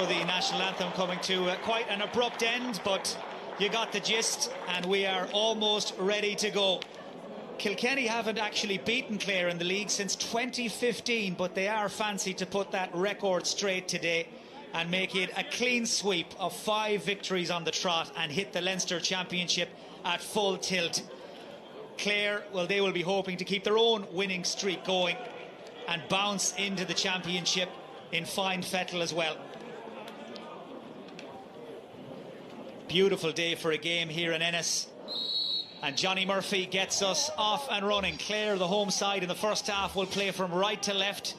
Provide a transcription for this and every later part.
So the national anthem coming to quite an abrupt end, but you got the gist, and we are almost ready to go. Kilkenny haven't actually beaten Clare in the league since 2015, but they are fancy to put that record straight today and make it a clean sweep of 5 victories on the trot and hit the Leinster Championship at full tilt. Clare, well, they will be hoping to keep their own winning streak going and bounce into the championship in fine fettle as well. Beautiful day for a game here in Ennis, and Johnny Murphy gets us off and running. Clare, the home side in the first half, will play from right to left.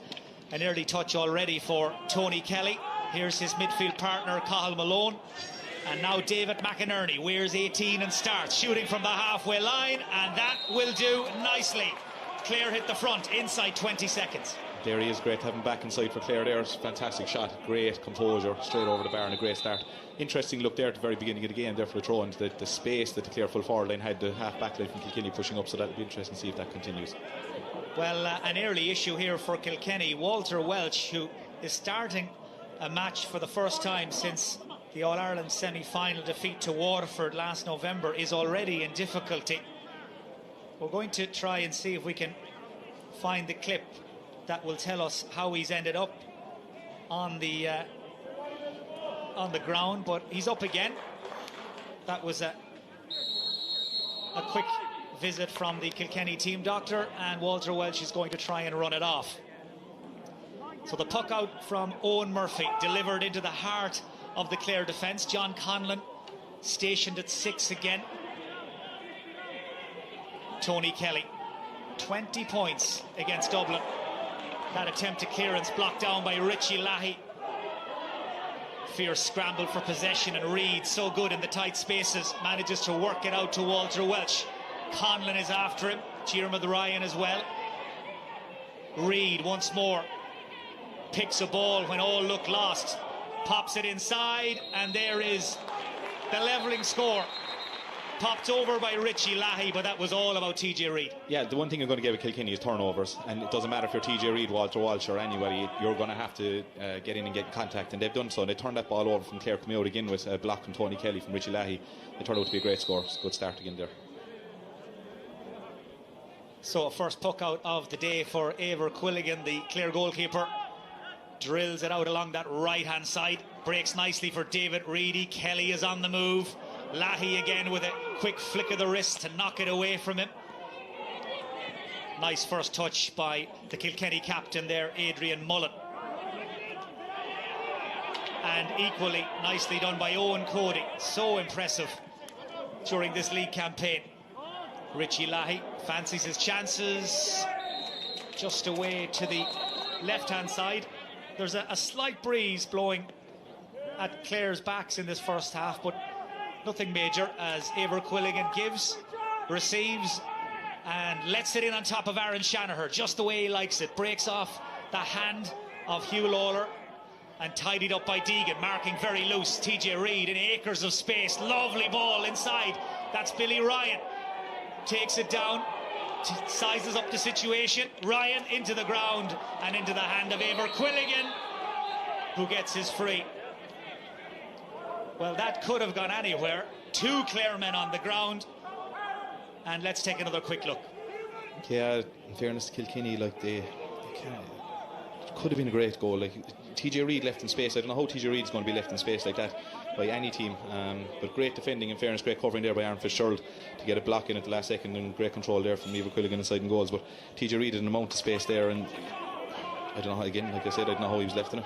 An early touch already for Tony Kelly. Here's his midfield partner, Cathal Malone. And now David McInerney wears 18 and starts shooting from the halfway line, and that will do nicely. Clare hit the front inside 20 seconds. There he is, great to have him back inside for Clare there. Fantastic shot, great composure, straight over the bar and a great start. Interesting look there at the very beginning of the game there for the throw into the space that the Clare full forward line had, the half back line from Kilkenny pushing up, so that'll be interesting to see if that continues. Well, an early issue here for Kilkenny. Walter Welch, who is starting a match for the first time since the All-Ireland semi-final defeat to Waterford last November, is already in difficulty. We're going to try and see if we can find the clip that will tell us how he's ended up on the ground, but he's up again. That was a quick visit from the Kilkenny team doctor, and Walter Welch is going to try and run it off. So the puck out from Owen Murphy, delivered into the heart of the Clare defence. John Conlon stationed at 6 again. Tony Kelly, 20 points against Dublin. That attempted clearance blocked down by Richie Lahey. Fierce scramble for possession, and Reid, so good in the tight spaces, manages to work it out to Walter Welch. Conlon is after him, Diarmuid Ryan as well. Reid once more picks a ball when all look lost, pops it inside, and there is the levelling score. Popped over by Richie Lahey, but that was all about TJ Reid. Yeah, the one thing you're going to give a Kilkenny is turnovers, and it doesn't matter if you're TJ Reid, Walter Walsh or anybody, you're going to have to get in and get in contact, and they've done so. They turned that ball over from Clare, coming out again with a block from Tony Kelly from Richie Lahey. It turned out to be a great score. Good start again there. So a first puck out of the day for Eibhear Quilligan, the Clare goalkeeper. Drills it out along that right hand side, breaks nicely for David Reedy. Kelly is on the move. Lahey again with a quick flick of the wrist to knock it away from him. Nice first touch by the Kilkenny captain there, Adrian Mullen. And equally nicely done by Owen Cody. So impressive during this league campaign. Richie Lahey fancies his chances. Just away to the left-hand side. There's a slight breeze blowing at Clare's backs in this first half, but nothing major, as Eibhear Quilligan gives, receives, and lets it in on top of Aaron Shanaher, just the way he likes it. Breaks off the hand of Hugh Lawler and tidied up by Deegan, marking very loose. TJ Reid in acres of space. Lovely ball inside. That's Billy Ryan. Takes it down, sizes up the situation. Ryan into the ground and into the hand of Eibhear Quilligan, who gets his free. Well, that could have gone anywhere. 2 Clare men on the ground. And let's take another quick look. Yeah, in fairness to Kilkenny, like they could have been a great goal. Like TJ Reid left in space. I don't know how TJ Reid's going to be left in space like that by any team. But great defending, in fairness, great covering there by Aaron Fitzgerald to get a block in at the last second, and great control there from Eibhear Quilligan inside and goals. But TJ Reid had an amount of space there, and I don't know how, again, like I said, I don't know how he was left in it.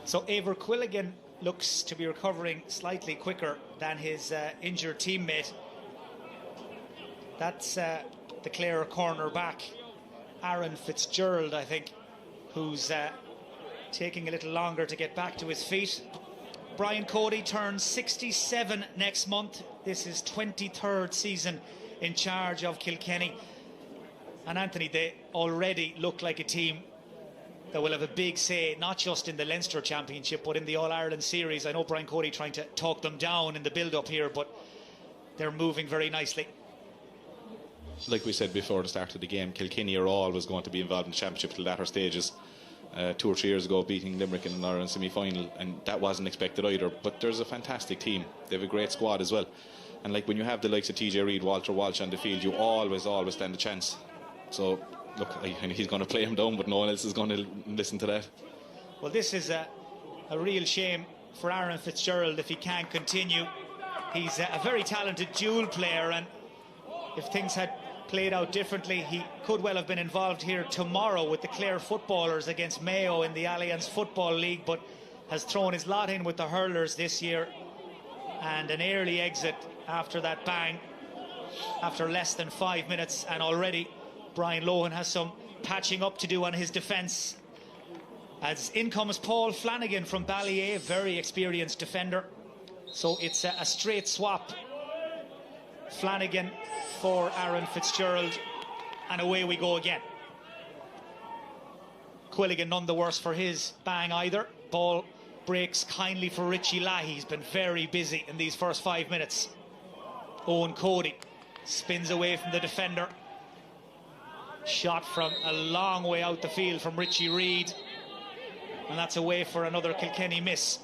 So Eibhear Quilligan looks to be recovering slightly quicker than his injured teammate. That's the Clare cornerback, Aaron Fitzgerald, I think, who's taking a little longer to get back to his feet. Brian Cody turns 67 next month. This is 23rd season in charge of Kilkenny. And Anthony, they already look like a team that will have a big say, not just in the Leinster Championship, but in the All-Ireland series. I know Brian Cody trying to talk them down in the build-up here, but they're moving very nicely. like we said before the start of the game, Kilkenny are always going to be involved in the championship till latter stages. 2 or 3 years ago, beating Limerick in an Ireland semi-final, and that wasn't expected either. But there's a fantastic team. They have a great squad as well. And like when you have the likes of TJ Reid, Walter Walsh on the field, you always stand a chance. So look, he's going to play him down, but no one else is going to listen to that. Well, this is a real shame for Aaron Fitzgerald if he can't continue. He's a very talented dual player, and if things had played out differently, he could well have been involved here tomorrow with the Clare footballers against Mayo in the Alliance Football League, but has thrown his lot in with the hurlers this year, and an early exit after that bang after less than 5 minutes. And already Brian Lohan has some patching up to do on his defence, as in comes Paul Flanagan from Ballyea, very experienced defender. So it's a straight swap. Flanagan for Aaron Fitzgerald, and away we go again. Quilligan none the worse for his bang either. Ball breaks kindly for Richie Lahey. He's been very busy in these first 5 minutes. Owen Cody spins away from the defender. Shot from a long way out the field from Richie Reid, and that's away for another Kilkenny miss.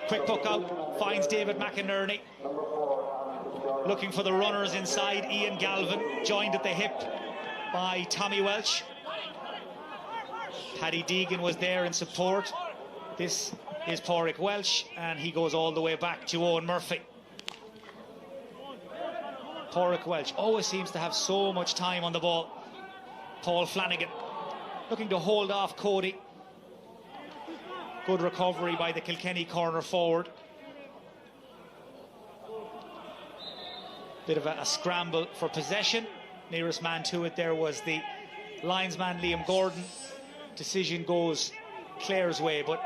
Quick puck out, finds David McInerney. Looking for the runners inside. Ian Galvin joined at the hip by Tommy Welch. Paddy Deegan was there in support. This is Pádraig Welch, and he goes all the way back to Owen Murphy. Pádraig Welch always seems to have so much time on the ball. Paul Flanagan looking to hold off Cody. Good recovery by the Kilkenny corner forward. Bit of a scramble for possession. Nearest man to it there was the linesman Liam Gordon. Decision goes Clare's way, but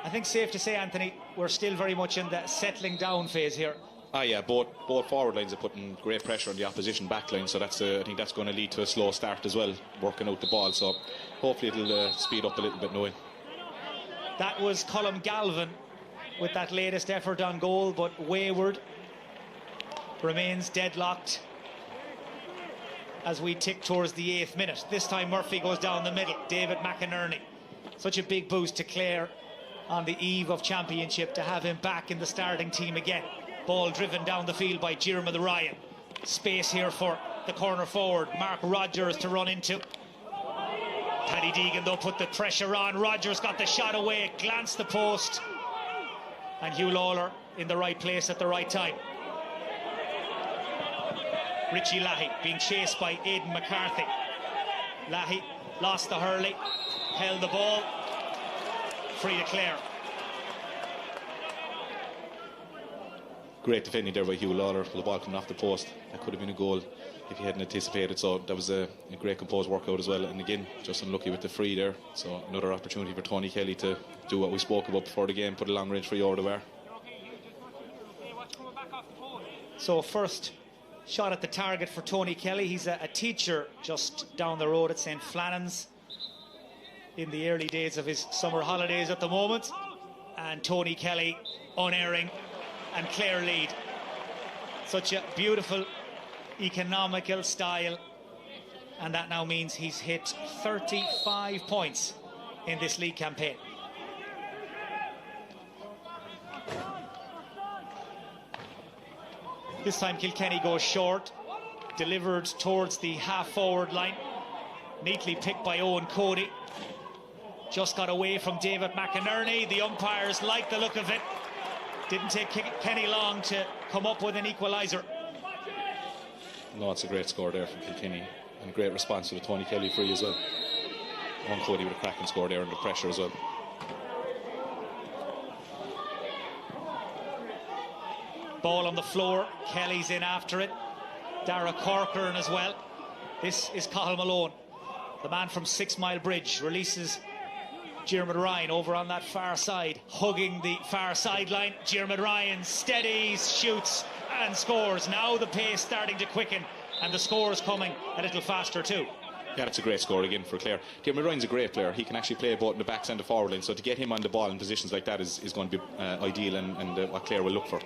I think safe to say, Anthony, we're still very much in the settling down phase here. Yeah, both forward lines are putting great pressure on the opposition back line, so that's I think that's going to lead to a slow start as well, working out the ball. So hopefully it'll speed up a little bit, knowing. That was Colm Galvin with that latest effort on goal, but wayward. Remains deadlocked as we tick towards the 8th minute. This time Murphy goes down the middle. David McInerney. Such a big boost to Clare on the eve of championship to have him back in the starting team again. Ball driven down the field by Diarmuid Ryan. Space here for the corner forward, Mark Rogers, to run into. Paddy Deegan though put the pressure on. Rogers got the shot away, glanced the post, and Hugh Lawler in the right place at the right time. Richie Lahey being chased by Aidan McCarthy. Lahey lost the hurley, held the ball, free to Clare. Great defending there by Hugh Lawler. The ball coming off the post. That could have been a goal if he hadn't anticipated. So that was a great composed workout as well. And again, just unlucky with the free there. So another opportunity for Tony Kelly to do what we spoke about before the game, put a long range free over the bar. So first shot at the target for Tony Kelly. He's a teacher just down the road at St. Flannan's, in the early days of his summer holidays at the moment. And Tony Kelly unerring, and Clare lead. Such a beautiful, economical style, and that now means he's hit 35 points in this league campaign. This time Kilkenny goes short, delivered towards the half-forward line, neatly picked by Owen Cody. Just got away from David McInerney. The umpires like the look of it. Didn't take Kenny long to come up with an equaliser. No, it's a great score there from Kilkenny, and a great response to the Tony Kelly free as well. Owen Cody with a cracking score there under pressure as well. Ball on the floor, Kelly's in after it. Dara Corcoran as well. This is Cathal Malone, the man from 6 Mile Bridge, releases Diarmuid Ryan over on that far side, hugging the far sideline. Diarmuid Ryan steadies, shoots and scores. Now the pace starting to quicken, and the score is coming a little faster too. Yeah, that's a great score again for Clare. Diarmuid Ryan's a great player. He can actually play both in the backs and the forward line, so to get him on the ball in positions like that is going to be ideal, and what Clare will look for.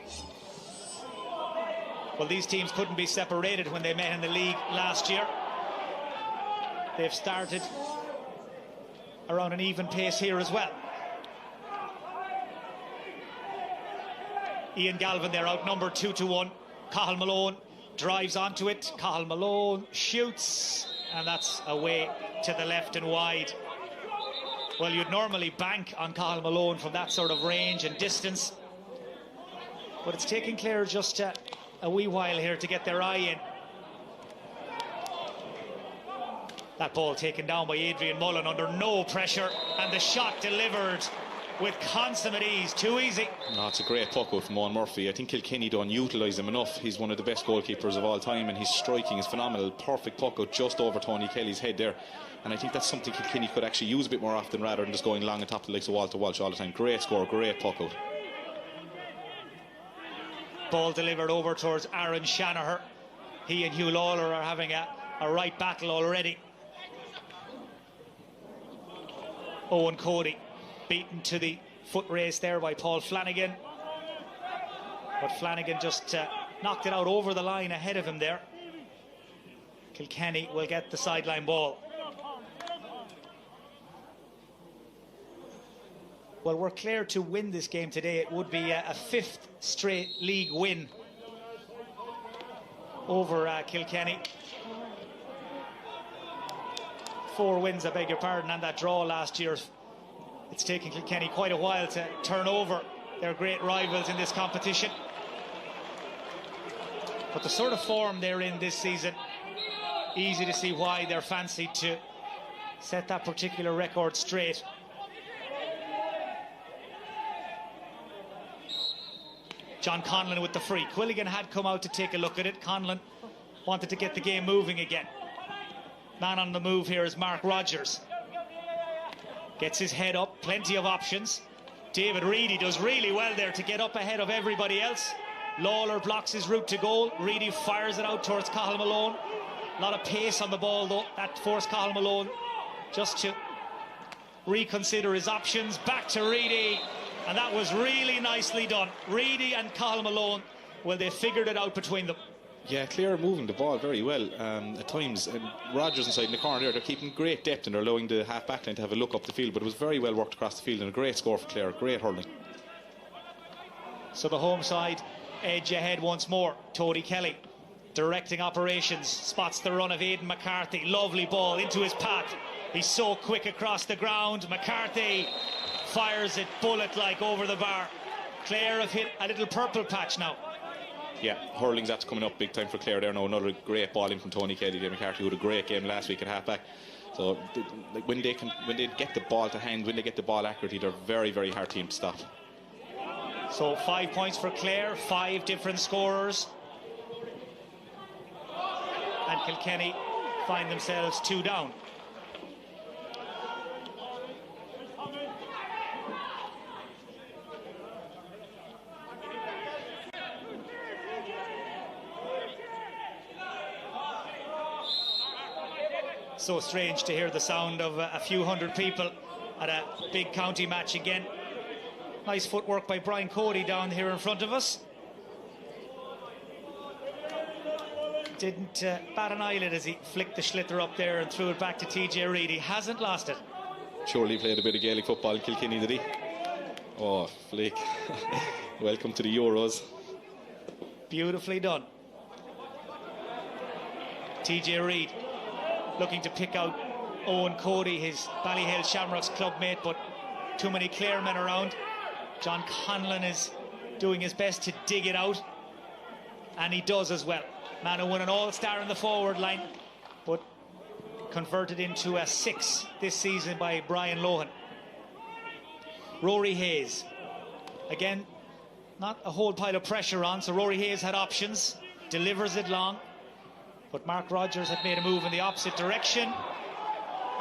Well, these teams couldn't be separated when they met in the league last year. They've started around an even pace here as well. Ian Galvin, they're outnumbered 2-1. Cathal Malone drives onto it. Cathal Malone shoots, and that's away to the left and wide. Well, you'd normally bank on Cathal Malone from that sort of range and distance, but it's taking Clare just a wee while here to get their eye in. That ball taken down by Adrian Mullen under no pressure, and the shot delivered with consummate ease. Too easy. No, it's a great puck out from Owen Murphy. I think Kilkenny don't utilise him enough. He's one of the best goalkeepers of all time, and his striking is phenomenal. Perfect puck out just over Tony Kelly's head there, and I think that's something Kilkenny could actually use a bit more often rather than just going long on top of the likes of Walter Walsh all the time. Great score, great puck out. Ball delivered over towards Aaron Shanaher. He and Hugh Lawler are having a right battle already. Owen Cody beaten to the foot race there by Paul Flanagan, but Flanagan just knocked it out over the line ahead of him there. Kilkenny will get the sideline ball. Well, were Clare to win this game today, it would be a fifth straight league win over Kilkenny. 4 wins, I beg your pardon, and that draw last year. It's taken Kilkenny quite a while to turn over their great rivals in this competition. But the sort of form they're in this season, easy to see why they're fancied to set that particular record straight. John Conlon with the free. Quilligan had come out to take a look at it. Conlon wanted to get the game moving again. Man on the move here is Mark Rogers. Gets his head up, plenty of options. David Reedy does really well there to get up ahead of everybody else. Lawler blocks his route to goal. Reedy fires it out towards Cathal Malone. A lot of pace on the ball though. That forced Cathal Malone just to reconsider his options. Back to Reedy. And that was really nicely done. Reedy and Cathal Malone, well, they figured it out between them. Yeah, Clare moving the ball very well at times. And Rogers inside in the corner there, they're keeping great depth and they're allowing the half back line to have a look up the field. But it was very well worked across the field and a great score for Clare. Great hurling. So the home side edge ahead once more. Tony Kelly directing operations, spots the run of Aidan McCarthy. Lovely ball into his path. He's so quick across the ground. McCarthy fires it bullet-like over the bar. Clare have hit a little purple patch now. Yeah, hurling's that's coming up big time for Clare there now. Another great ball in from Tony Kelly. McCarthy who had a great game last week at half-back. So like when they get the ball to hand, when they get the ball accurately, they're a very, very hard team to stop. So 5 points for Clare, 5 different scorers. And Kilkenny find themselves 2 down. So strange to hear the sound of a few hundred people at a big county match again. Nice footwork by Brian Cody down here in front of us. Didn't bat an eyelid as he flicked the sliotar up there and threw it back to TJ Reid. He hasn't lost it. Surely played a bit of Gaelic football in Kilkenny, did he? Oh, flick. Welcome to the Euros. Beautifully done. TJ Reid looking to pick out Owen Cody, his Ballyhale Shamrocks club mate, but too many Clare men around. John Conlon is doing his best to dig it out, and he does as well. Man who won an all-star in the forward line, but converted into a 6 this season by Brian Lohan. Rory Hayes, again, not a whole pile of pressure on, so Rory Hayes had options, delivers it long, but Mark Rogers had made a move in the opposite direction,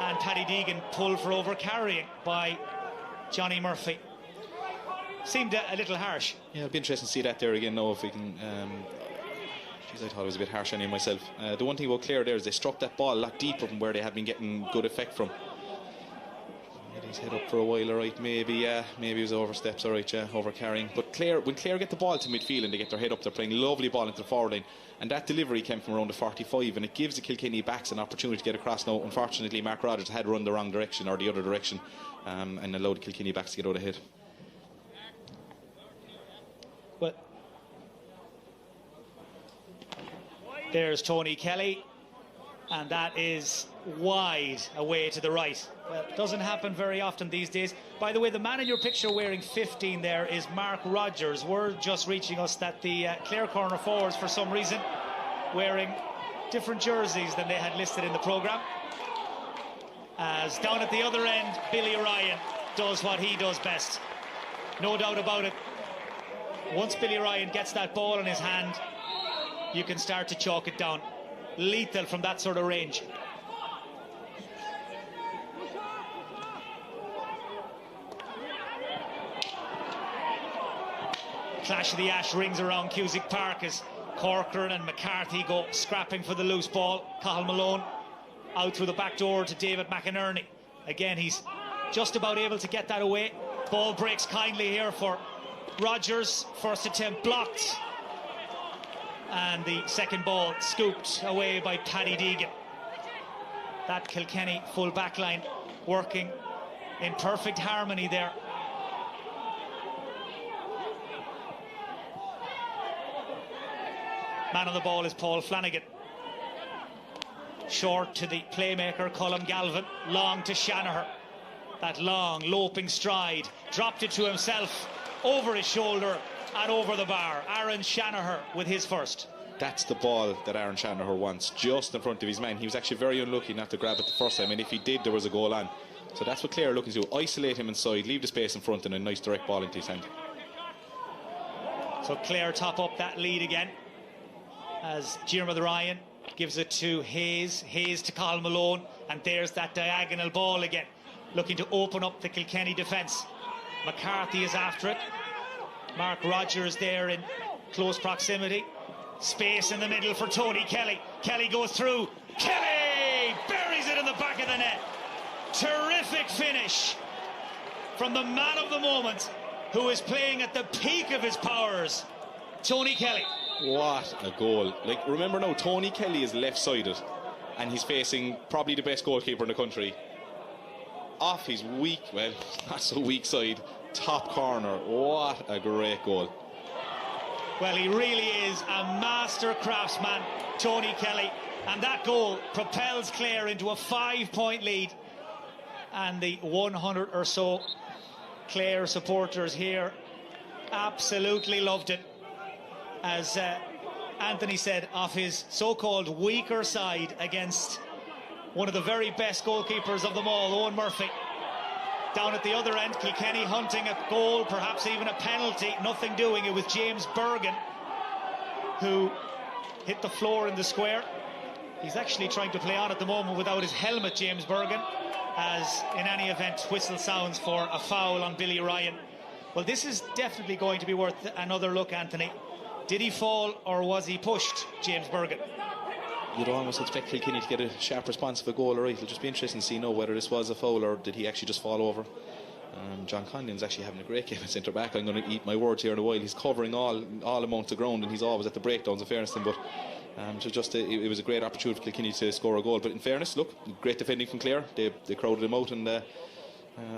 and Paddy Deegan pulled for over-carrying by Johnny Murphy. Seemed a little harsh. Yeah, it'll be interesting to see that there again now, if we can... I thought it was a bit harsh on him myself. The one thing about Clare there is they struck that ball a lot deeper from where they had been getting good effect from. his head up for a while, all right. Maybe he was oversteps, all right, over carrying. But Clare, when Clare get the ball to midfield and they get their head up, they're playing lovely ball into the forward line. And that delivery came from around the 45, and it gives the Kilkenny backs an opportunity to get across. Now, unfortunately, Mark Rogers had run the wrong direction, or the other direction, and allowed the Kilkenny backs to get out ahead. But there's Tony Kelly, and that is wide away to the right. Well, it doesn't happen very often these days. By the way, the man in your picture wearing 15 there is Mark Rogers. Word just reaching us that the Clare corner forwards, for some reason, wearing different jerseys than they had listed in the programme. As down at the other end, Billy Ryan does what he does best. No doubt about it. Once Billy Ryan gets that ball in his hand, you can start to chalk it down. Lethal from that sort of range. Clash of the Ash rings around Cusack Park as Corcoran and McCarthy go scrapping for the loose ball. Cathal Malone out through the back door to David McInerney. Again, he's just about able to get that away. Ball breaks kindly here for Rogers. First attempt blocked. And the second ball scooped away by Paddy Deegan. That Kilkenny full back line working in perfect harmony there. Man on the ball is Paul Flanagan. Short to the playmaker Colm Galvin. Long to Shanaher. That long loping stride. Dropped it to himself. Over his shoulder and over the bar. Aaron Shanaher with his first. That's the ball that Aaron Shanaher wants, just in front of his man. He was actually very unlucky not to grab it the first time, and if he did, there was a goal on. So that's what Clare are looking to do. Isolate him inside, leave the space in front, and a nice direct ball into his hand. So Clare top up that lead again as Diarmuid Ryan gives it to Hayes. Hayes to Cathal Malone, and there's that diagonal ball again, looking to open up the Kilkenny defence. McCarthy is after it. Mark Rogers there in close proximity. Space in the middle for Tony Kelly. Kelly goes through. Kelly buries it in the back of the net. Terrific finish from the man of the moment, who is playing at the peak of his powers, Tony Kelly. What a goal. Like, remember now, Tony Kelly is left-sided, and he's facing probably the best goalkeeper in the country. Off his weak, well, not so weak side, top corner. What a great goal. Well, he really is a master craftsman, Tony Kelly, and that goal propels Clare into a 5-point lead. And the 100 or so Clare supporters here absolutely loved it. As Anthony said, off his so-called weaker side against one of the very best goalkeepers of them all, Owen Murphy. Down at the other end, Kilkenny hunting a goal, perhaps even a penalty, nothing doing. It was James Bergen who hit the floor in the square. He's actually trying to play on at the moment without his helmet, James Bergen, as in any event, whistle sounds for a foul on Billy Ryan. Well, this is definitely going to be worth another look, Anthony. Did he fall or was he pushed, James Bergen? You'd almost expect Kilkenny to get a sharp response of a goal, alright. It'll just be interesting to see whether this was a foul or did he actually just fall over. John Conlon's actually having a great game at centre back. I'm going to eat my words here in a while. He's covering all amounts of ground, and he's always at the breakdowns, in fairness to him. But it was a great opportunity for Kilkenny to score a goal. But in fairness, look, great defending from Clare. They crowded him out, and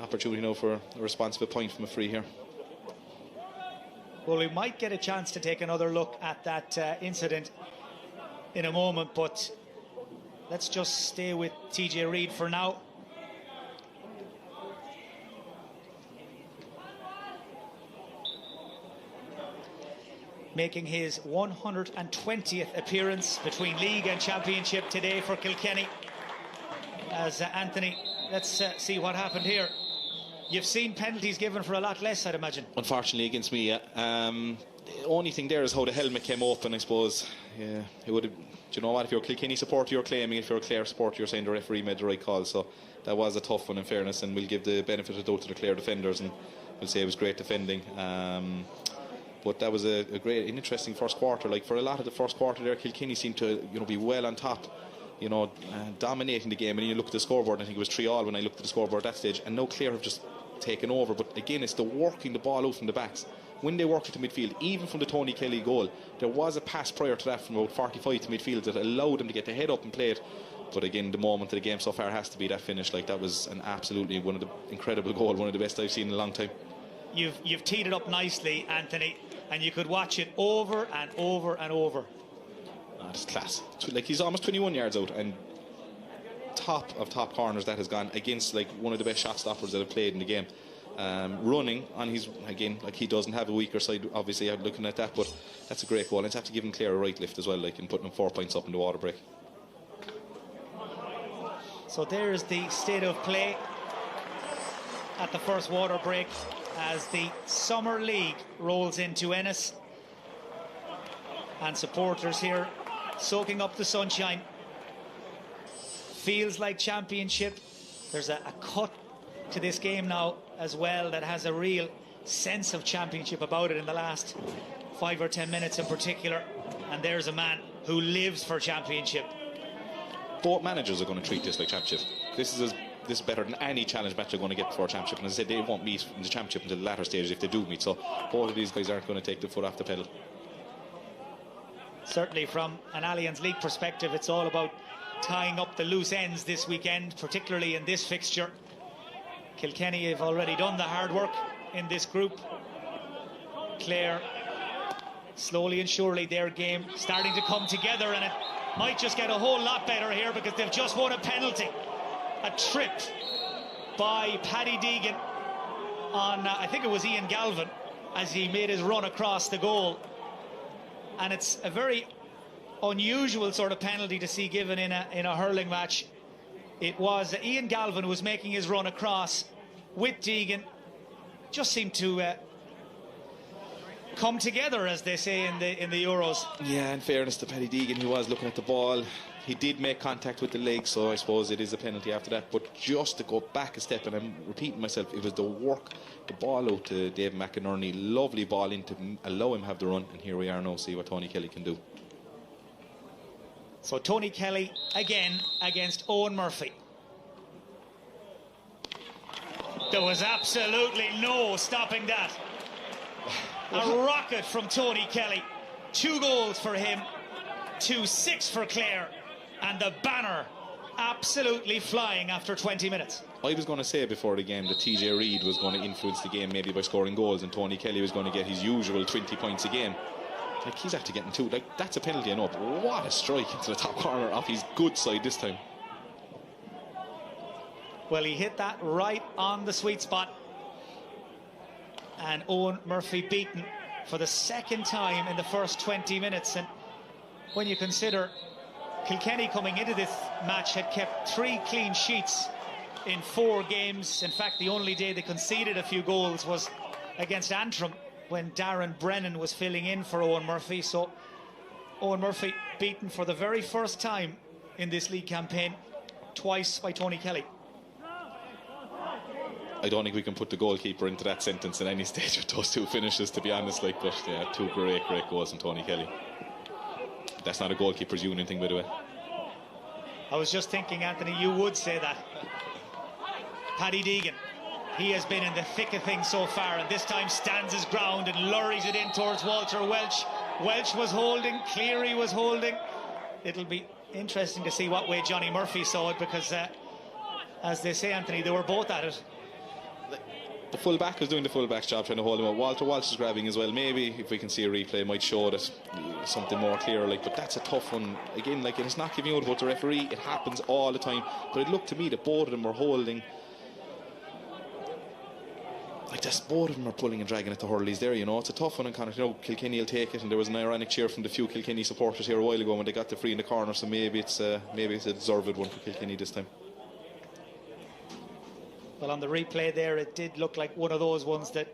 opportunity now for a response of a point from a free here. Well, we might get a chance to take another look at that incident in a moment, but let's just stay with TJ Reid for now. Making his 120th appearance between league and championship today for Kilkenny. As Anthony, let's see what happened here. You've seen penalties given for a lot less, I'd imagine. Unfortunately against me, yeah. The only thing there is how the helmet came open, I suppose. Yeah, it would have. Do you know what? If you're a Kilkenny supporter, you're claiming. If you're a Clare supporter, you're saying the referee made the right call. So that was a tough one, in fairness, and we'll give the benefit of the doubt to the Clare defenders, and we'll say it was great defending. But that was an interesting first quarter. Like, for a lot of the first quarter there, Kilkenny seemed to be well on top. dominating the game. And you look at the scoreboard, I think it was 3-3 when I looked at the scoreboard at that stage, and now Clare have just taken over. But again, it's the working the ball out from the backs. When they work into midfield, even from the Tony Kelly goal, there was a pass prior to that from about 45 to midfield that allowed them to get the head up and play it. But again, the moment of the game so far has to be that finish. Like, that was an absolutely one of the incredible goal, one of the best I've seen in a long time. You've teed it up nicely, Anthony, and you could watch it over and over and over. It's class. Like, he's almost 21 yards out, and top of top corners that has gone against like one of the best shot stoppers that have played in the game. Running on his, again, like, he doesn't have a weaker side, obviously, looking at that, but that's a great goal. And it's have to give him Clare a right lift as well, like, and putting him 4 points up in the water break. So there's the state of play at the first water break as the Summer League rolls into Ennis, and supporters here soaking up the sunshine. Feels like championship. There's a cut to this game now as well that has a real sense of championship about it in the last 5 or 10 minutes in particular. And there's a man who lives for championship. Both managers are going to treat this like championship. This is better than any challenge match they're going to get for a championship. And as I said, they won't meet in the championship until the latter stages if they do meet. So both of these guys aren't going to take the foot off the pedal. Certainly from an Allianz League perspective, it's all about tying up the loose ends this weekend, particularly in this fixture. Kilkenny have already done the hard work in this group. Clare, slowly and surely, their game starting to come together, and it might just get a whole lot better here because they've just won a penalty. A trip by Paddy Deegan on, I think it was Ian Galvin, as he made his run across the goal. And it's a very unusual sort of penalty to see given in a hurling match. It was Ian Galvin who was making his run across with Deegan. Just seemed to come together, as they say in the Euros. Yeah, in fairness to Paddy Deegan, he was looking at the ball. He did make contact with the leg, so I suppose it is a penalty after that. But just to go back a step, and I'm repeating myself, it was the work, the ball out to Dave McInerney. Lovely ball in to allow him have the run, and here we are now, see what Tony Kelly can do. So Tony Kelly again against Owen Murphy. There was absolutely no stopping that. A rocket from Tony Kelly. 2 goals for him, 2-6 for Clare, and the banner absolutely flying after 20 minutes. I was going to say before the game that TJ Reid was going to influence the game maybe by scoring goals, and Tony Kelly was going to get his usual 20 points a game. Like, he's after getting 2. Like, that's a penalty, I know, but what a strike into the top corner off his good side this time. Well, he hit that right on the sweet spot. And Owen Murphy beaten for the second time in the first 20 minutes. And when you consider Kilkenny coming into this match had kept 3 clean sheets in 4 games. In fact, the only day they conceded a few goals was against Antrim, when Darren Brennan was filling in for Owen Murphy. So Owen Murphy beaten for the very first time in this league campaign, twice by Tony Kelly. I don't think we can put the goalkeeper into that sentence at any stage with those 2 finishes, to be honest. Like, but yeah, 2 great goals from Tony Kelly. That's not a goalkeeper's union thing, by the way. I was just thinking, Anthony, you would say that. Paddy Deegan, he has been in the thick of things so far, and this time stands his ground and lurries it in towards Walter Welch. Welch was holding, Cleary was holding. It'll be interesting to see what way Johnny Murphy saw it, because as they say, Anthony, they were both at it. The full-back is doing the full-back's job, trying to hold him up. Walter Walsh is grabbing as well. Maybe if we can see a replay, might show that something more clear. Like, but that's a tough one. Again, like, it's not giving out about the referee. It happens all the time. But it looked to me that both of them were holding. Like, both of them are pulling and dragging at the hurleys there, you know. It's a tough one, and kind of, you know, Kilkenny will take it. And there was an ironic cheer from the few Kilkenny supporters here a while ago when they got the free in the corner. So maybe it's a deserved one for Kilkenny this time. Well, on the replay there, it did look like one of those ones that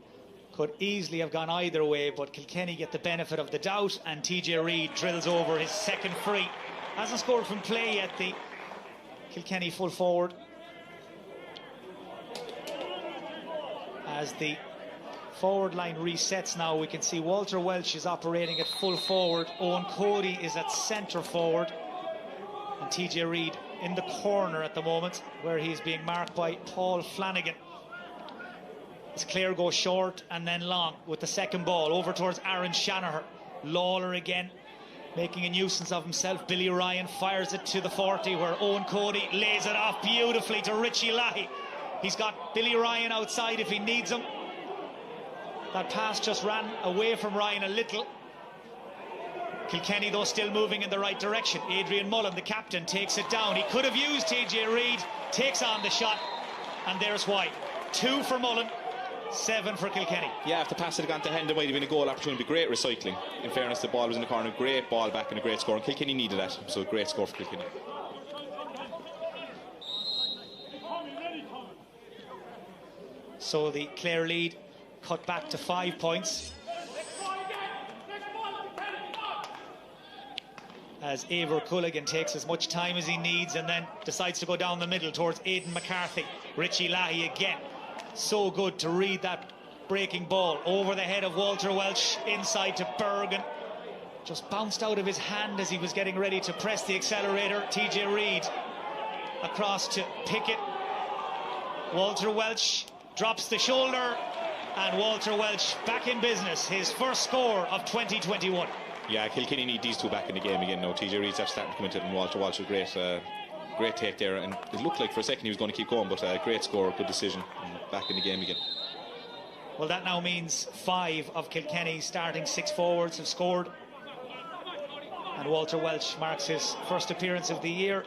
could easily have gone either way, but Kilkenny get the benefit of the doubt, and TJ Reid drills over his second free. Hasn't scored from play yet, the Kilkenny full forward. As the forward line resets now, we can see Walter Welch is operating at full forward. Owen Cody is at centre forward. And TJ Reid in the corner at the moment, where he's being marked by Paul Flanagan. As Clare goes short and then long with the second ball over towards Aaron Shanahan. Lawler again, making a nuisance of himself. Billy Ryan fires it to the 40, where Owen Cody lays it off beautifully to Richie Lahey. He's got Billy Ryan outside if he needs him. That pass just ran away from Ryan a little. Kilkenny, though, still moving in the right direction. Adrian Mullen, the captain, takes it down. He could have used TJ Reid, takes on the shot, and there's why. 2 for Mullen, 7 for Kilkenny. Yeah, if the pass had gone to hand, it might have been a goal opportunity. Great recycling. In fairness, the ball was in the corner. Great ball back and a great score. And Kilkenny needed that, so a great score for Kilkenny. So the Clare lead cut back to 5 points. As Eivor Culligan takes as much time as he needs and then decides to go down the middle towards Aidan McCarthy. Richie Lahey again. So good to read that breaking ball over the head of Walter Welch inside to Bergen. Just bounced out of his hand as he was getting ready to press the accelerator. TJ Reid across to Pickett. Walter Welch drops the shoulder, and Walter Welch back in business. His first score of 2021. Yeah, Kilkenny need these two back in the game again now. TJ Reid's starting to come into it, and Walter Walsh a great take there, and it looked like for a second he was going to keep going, but great score, good decision, and back in the game again. Well, that now means 5 of Kilkenny's starting 6 forwards have scored, and Walter Welch marks his first appearance of the year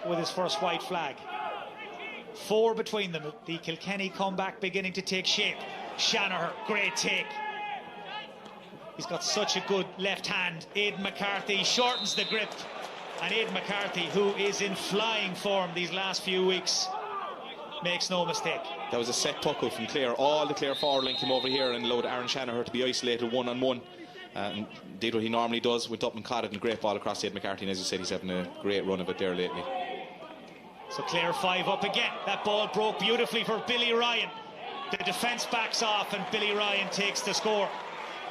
with his first white flag. 4 between them. The Kilkenny comeback beginning to take shape. Shanahan, great take. He's got such a good left hand. Aidan McCarthy shortens the grip. And Aidan McCarthy, who is in flying form these last few weeks, makes no mistake. That was a set puck out from Clare. All the Clare forward line came over here and allowed Aaron Shanahan to be isolated one-on-one. And did what he normally does, went up and caught it, and a great ball across Aidan McCarthy. And as you said, he's having a great run of it there lately. So Clare 5 up again. That ball broke beautifully for Billy Ryan. The defence backs off and Billy Ryan takes the score.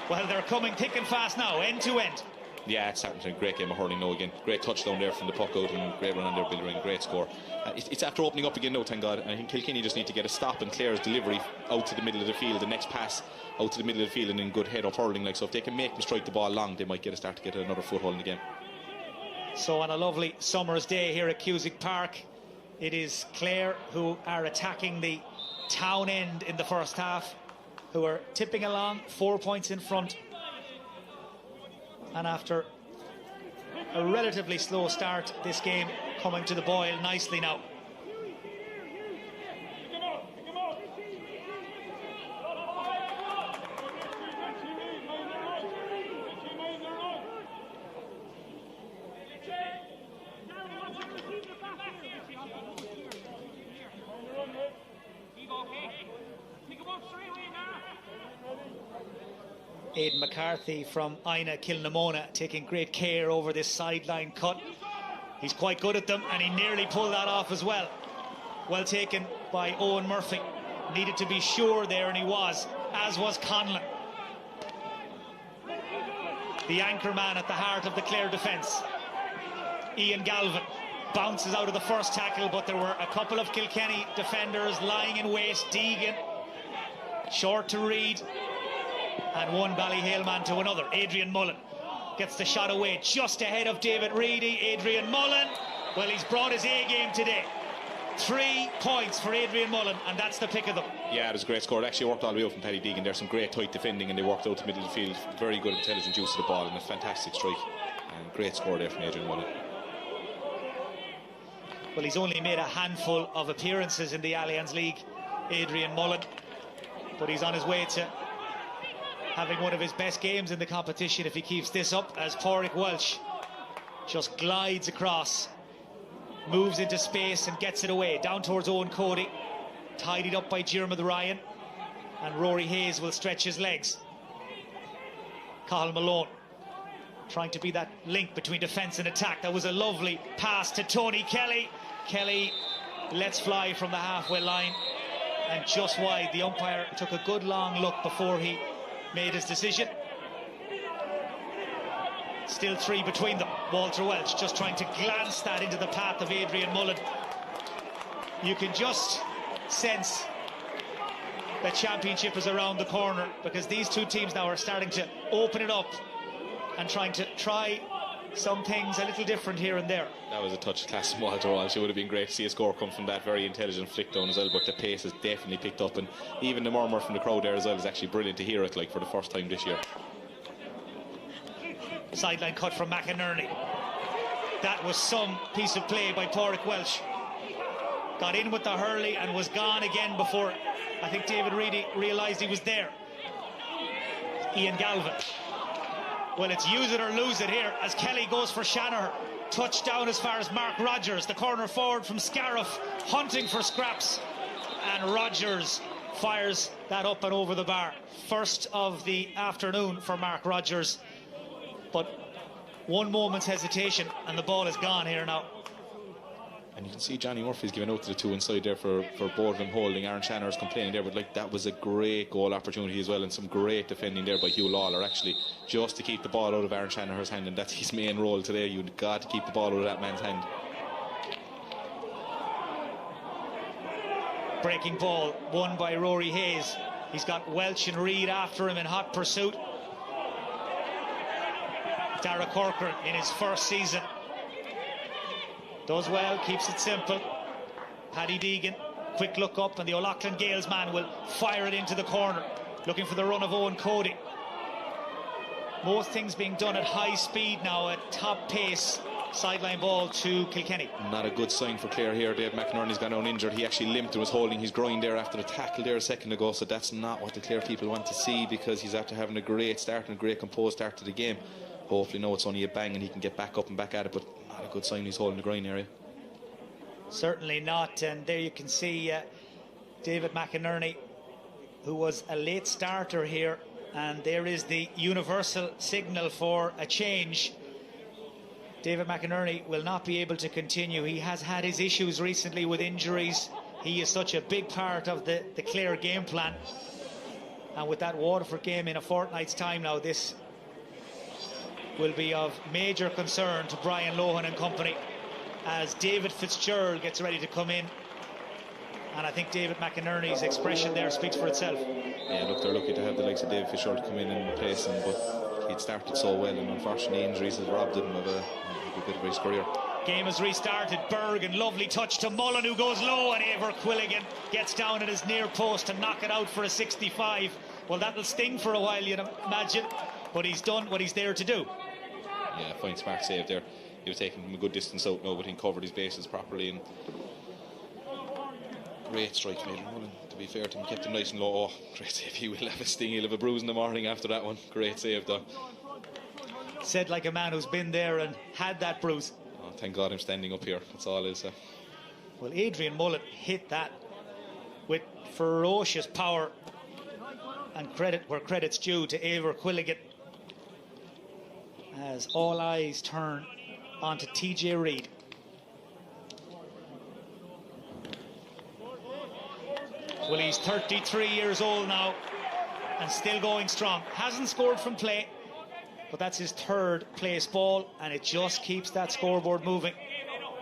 Well, they're coming thick and fast now, end to end. Yeah, it's starting to be a great game of hurling now again. Great touchdown there from the puck out, and great run on there, Billy Ryan, great score. It's after opening up again now, thank God. And I think Kilkenny just need to get a stop in Clare's delivery out to the middle of the field. The next pass out to the middle of the field and in good head up hurling. Like, so if they can make them strike the ball long, they might start to get another foothold in the game. So on a lovely summer's day here at Cusack Park, it is Clare who are attacking the town end in the first half, who are tipping along 4 points in front. And after a relatively slow start, this game coming to the boil nicely now. Aidan McCarthy from Ina Kilnamona taking great care over this sideline cut. He's quite good at them, and he nearly pulled that off as well. Well taken by Owen Murphy. Needed to be sure there, and he was, as was Conlon. The anchor man at the heart of the Clare defence. Ian Galvin bounces out of the first tackle, but there were a couple of Kilkenny defenders lying in wait. Deegan short to Reid, and one Ballyhale man to another. Adrian Mullen gets the shot away just ahead of David Reedy. Adrian Mullen, well, he's brought his A game today. 3 points for Adrian Mullen, and that's the pick of them. Yeah, it was a great score. It actually worked all the way out from Paddy Deegan. There's some great tight defending, and they worked out the middle of the field. Very good, intelligent use of the ball, and a fantastic strike. And great score there from Adrian Mullen. Well, he's only made a handful of appearances in the Allianz League, Adrian Mullen, but he's on his way to having one of his best games in the competition if he keeps this up, as Pádraig Welch just glides across, moves into space and gets it away down towards Owen Cody, tidied up by Diarmuid Ryan, and Rory Hayes will stretch his legs. Cathal Malone trying to be that link between defence and attack. That was a lovely pass to Tony Kelly. Kelly lets fly from the halfway line and just wide. The umpire took a good long look before he made his decision. Still 3 between them. Walter Welch just trying to glance that into the path of Adrian Mullen. You can just sense the championship is around the corner, because these two teams now are starting to open it up and trying to try some things a little different here and there. That was a touch class from Walter Walsh. It would have been great to see a score come from that very intelligent flick down as well, but the pace has definitely picked up, and even the murmur from the crowd there as well is actually brilliant to hear it, like, for the first time this year. Sideline cut from McInerney. That was some piece of play by Pádraig Welch. Got in with the hurley and was gone again before I think David Reedy realised he was there. Ian Galvin. Well, it's use it or lose it here as Kelly goes for Shanahan. Touchdown as far as Mark Rogers, the corner forward from Scariff, hunting for scraps. And Rogers fires that up and over the bar. First of the afternoon for Mark Rogers. But one moment's hesitation and the ball is gone here now. And you can see Johnny Murphy's giving out to the two inside there for both of them holding. Aaron Shanahan's complaining there, but like, that was a great goal opportunity as well, and some great defending there by Hugh Lawler, actually, just to keep the ball out of Aaron Shanahan's hand, and that's his main role today. You've got to keep the ball out of that man's hand. Breaking ball won by Rory Hayes. He's got Welch and Reid after him in hot pursuit. Dara Corcoran in his first season does well, keeps it simple. Paddy Deegan, quick look up, and the O'Loughlin Gales man will fire it into the corner, looking for the run of Owen Cody. Most things being done at high speed now, at top pace. Sideline ball to Kilkenny. Not a good sign for Clare here. Dave McInerney's gone down injured. He actually limped and was holding his groin there after the tackle there a second ago, so that's not what the Clare people want to see, because he's after having a great start and a great composed start to the game. Hopefully no, it's only a bang and he can get back up and back at it, but not a good sign he's holding the groin area. Certainly not. And there you can see David McInerney, who was a late starter here, and there is the universal signal for a change. David McInerney will not be able to continue. He has had his issues recently with injuries. He is such a big part of the Clare game plan, and with that Waterford game in a fortnight's time now, this will be of major concern to Brian Lohan and company as David Fitzgerald gets ready to come in. And I think David McInerney's expression there speaks for itself. Yeah, look, they're lucky to have the likes of David Fitzgerald come in and replace him, but he'd started so well, and unfortunately injuries have robbed him of a bit of his career. Game has restarted. Bergen, lovely touch to Mullen, who goes low, and Eibhear Quilligan gets down at his near post to knock it out for a 65. Well, that'll sting for a while, you'd imagine, but he's done what he's there to do. Yeah, fine, smart save there. He was taking him a good distance out now, but he covered his bases properly, and great strike from Adrian Mullen, to be fair to him. Kept him nice and low. Oh, great save. He will have a sting, he'll have a bruise in the morning after that one. Great save though. Said like a man who's been there and had that bruise. Oh, thank God I'm standing up here, that's all I'll say. Well, Adrian Mullen hit that with ferocious power, and credit where credit's due to Eibhear Quilligan, as all eyes turn onto TJ Reid. Well, he's 33 years old now and still going strong. Hasn't scored from play, but that's his third place ball, and it just keeps that scoreboard moving.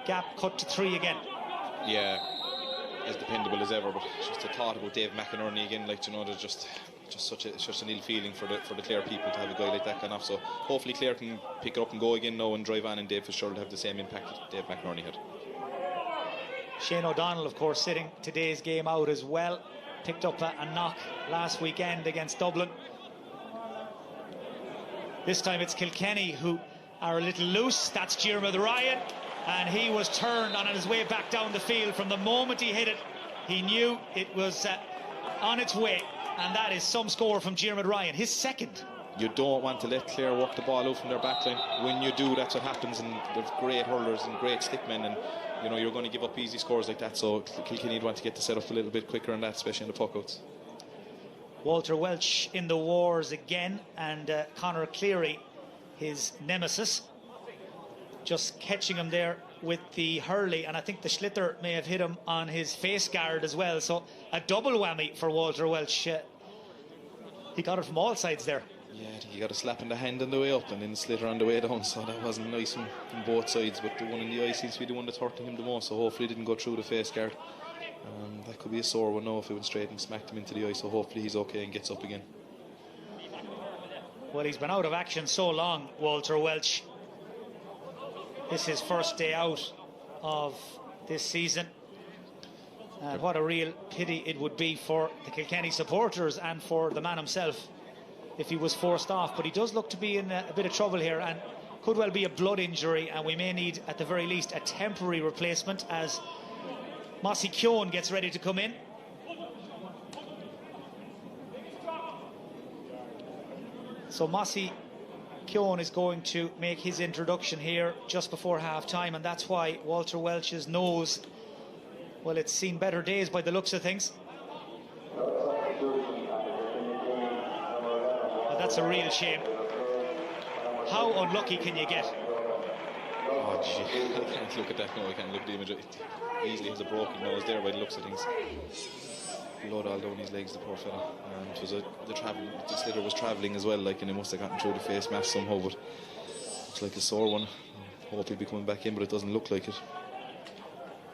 Gap cut to 3 again. Yeah, as dependable as ever, but just a thought about Dave McInerney again, like, you know, there's just such an ill feeling for the Clare people to have a guy like that gone off. So hopefully Clare can pick it up and go again now and drive on, and Dave Fitzgerald have the same impact that Dave McInerney had. Shane O'Donnell, of course, sitting today's game out as well. Picked up a knock last weekend against Dublin. This time it's Kilkenny who are a little loose. That's Diarmuid Ryan, and he was turned on his way back down the field. From the moment he hit it, he knew it was on its way, and that is some score from Diarmuid Ryan, his second. You don't want to let Clare work the ball out from their backline. When you do, that's what happens, and they've great hurlers and great stickmen, and you know you're going to give up easy scores like that. So Kilkenny want to get the set up a little bit quicker on that, especially in the puckouts. Walter Welch in the wars again, and Conor Cleary, his nemesis, just catching him there with the hurley, and I think the Schlitter may have hit him on his face guard as well. So a double whammy for Walter Welch. He got it from all sides there. Yeah, I think he got a slap in the hand on the way up and then a sliotar on the way down, so that wasn't nice from both sides. But the one in the eye seems to be the one that's hurting him the most, so hopefully he didn't go through the face guard. That could be a sore one now if it went straight and smacked him into the eye, so hopefully he's okay and gets up again. Well, he's been out of action so long, Walter Welch. This is his first day out of this season. And what a real pity it would be for the Kilkenny supporters and for the man himself if he was forced off. But he does look to be in a bit of trouble here, and could well be a blood injury, and we may need at the very least a temporary replacement as Mossy Keown gets ready to come in. So Mossy Keown is going to make his introduction here just before half-time, and that's why Walter Welch's nose, well, it's seen better days by the looks of things. But that's a real shame. How unlucky can you get? Oh, gee, I can't look at that now. I can't look at the image. It easily has a broken nose there by the looks of things. Blood all down his legs, the poor fella. It was the sliotar was travelling as well, like, and he must have gotten through the face mask somehow, but looks like a sore one. I hope he'll be coming back in, but it doesn't look like it.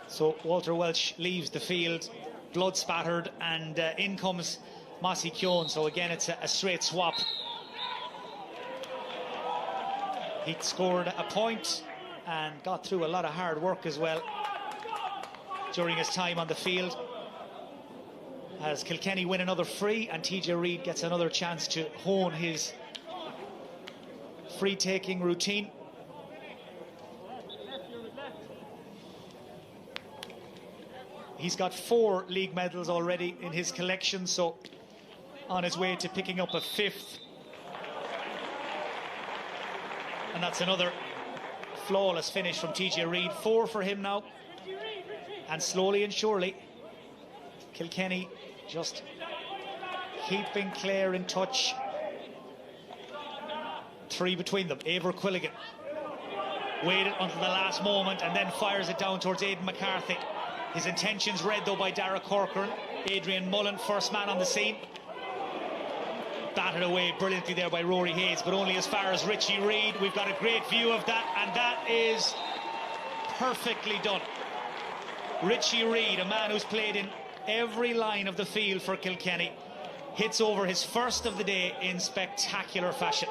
So Walter Welch leaves the field, blood spattered, and in comes Mossy Keown. So again, it's a straight swap. He scored a point and got through a lot of hard work as well during his time on the field, as Kilkenny win another free and TJ Reid gets another chance to hone his free-taking routine. He's got 4 league medals already in his collection, so on his way to picking up a 5th. And that's another flawless finish from TJ Reid. 4 for him now. And slowly and surely, Kilkenny just keeping Clare in touch. 3 between them. Eibhear Quilligan waited until the last moment and then fires it down towards Aidan McCarthy. His intentions read though by Dara Corcoran. Adrian Mullen, first man on the scene. Batted away brilliantly there by Rory Hayes, but only as far as Richie Reid. We've got a great view of that, and that is perfectly done. Richie Reid, a man who's played in every line of the field for Kilkenny, hits over his first of the day in spectacular fashion.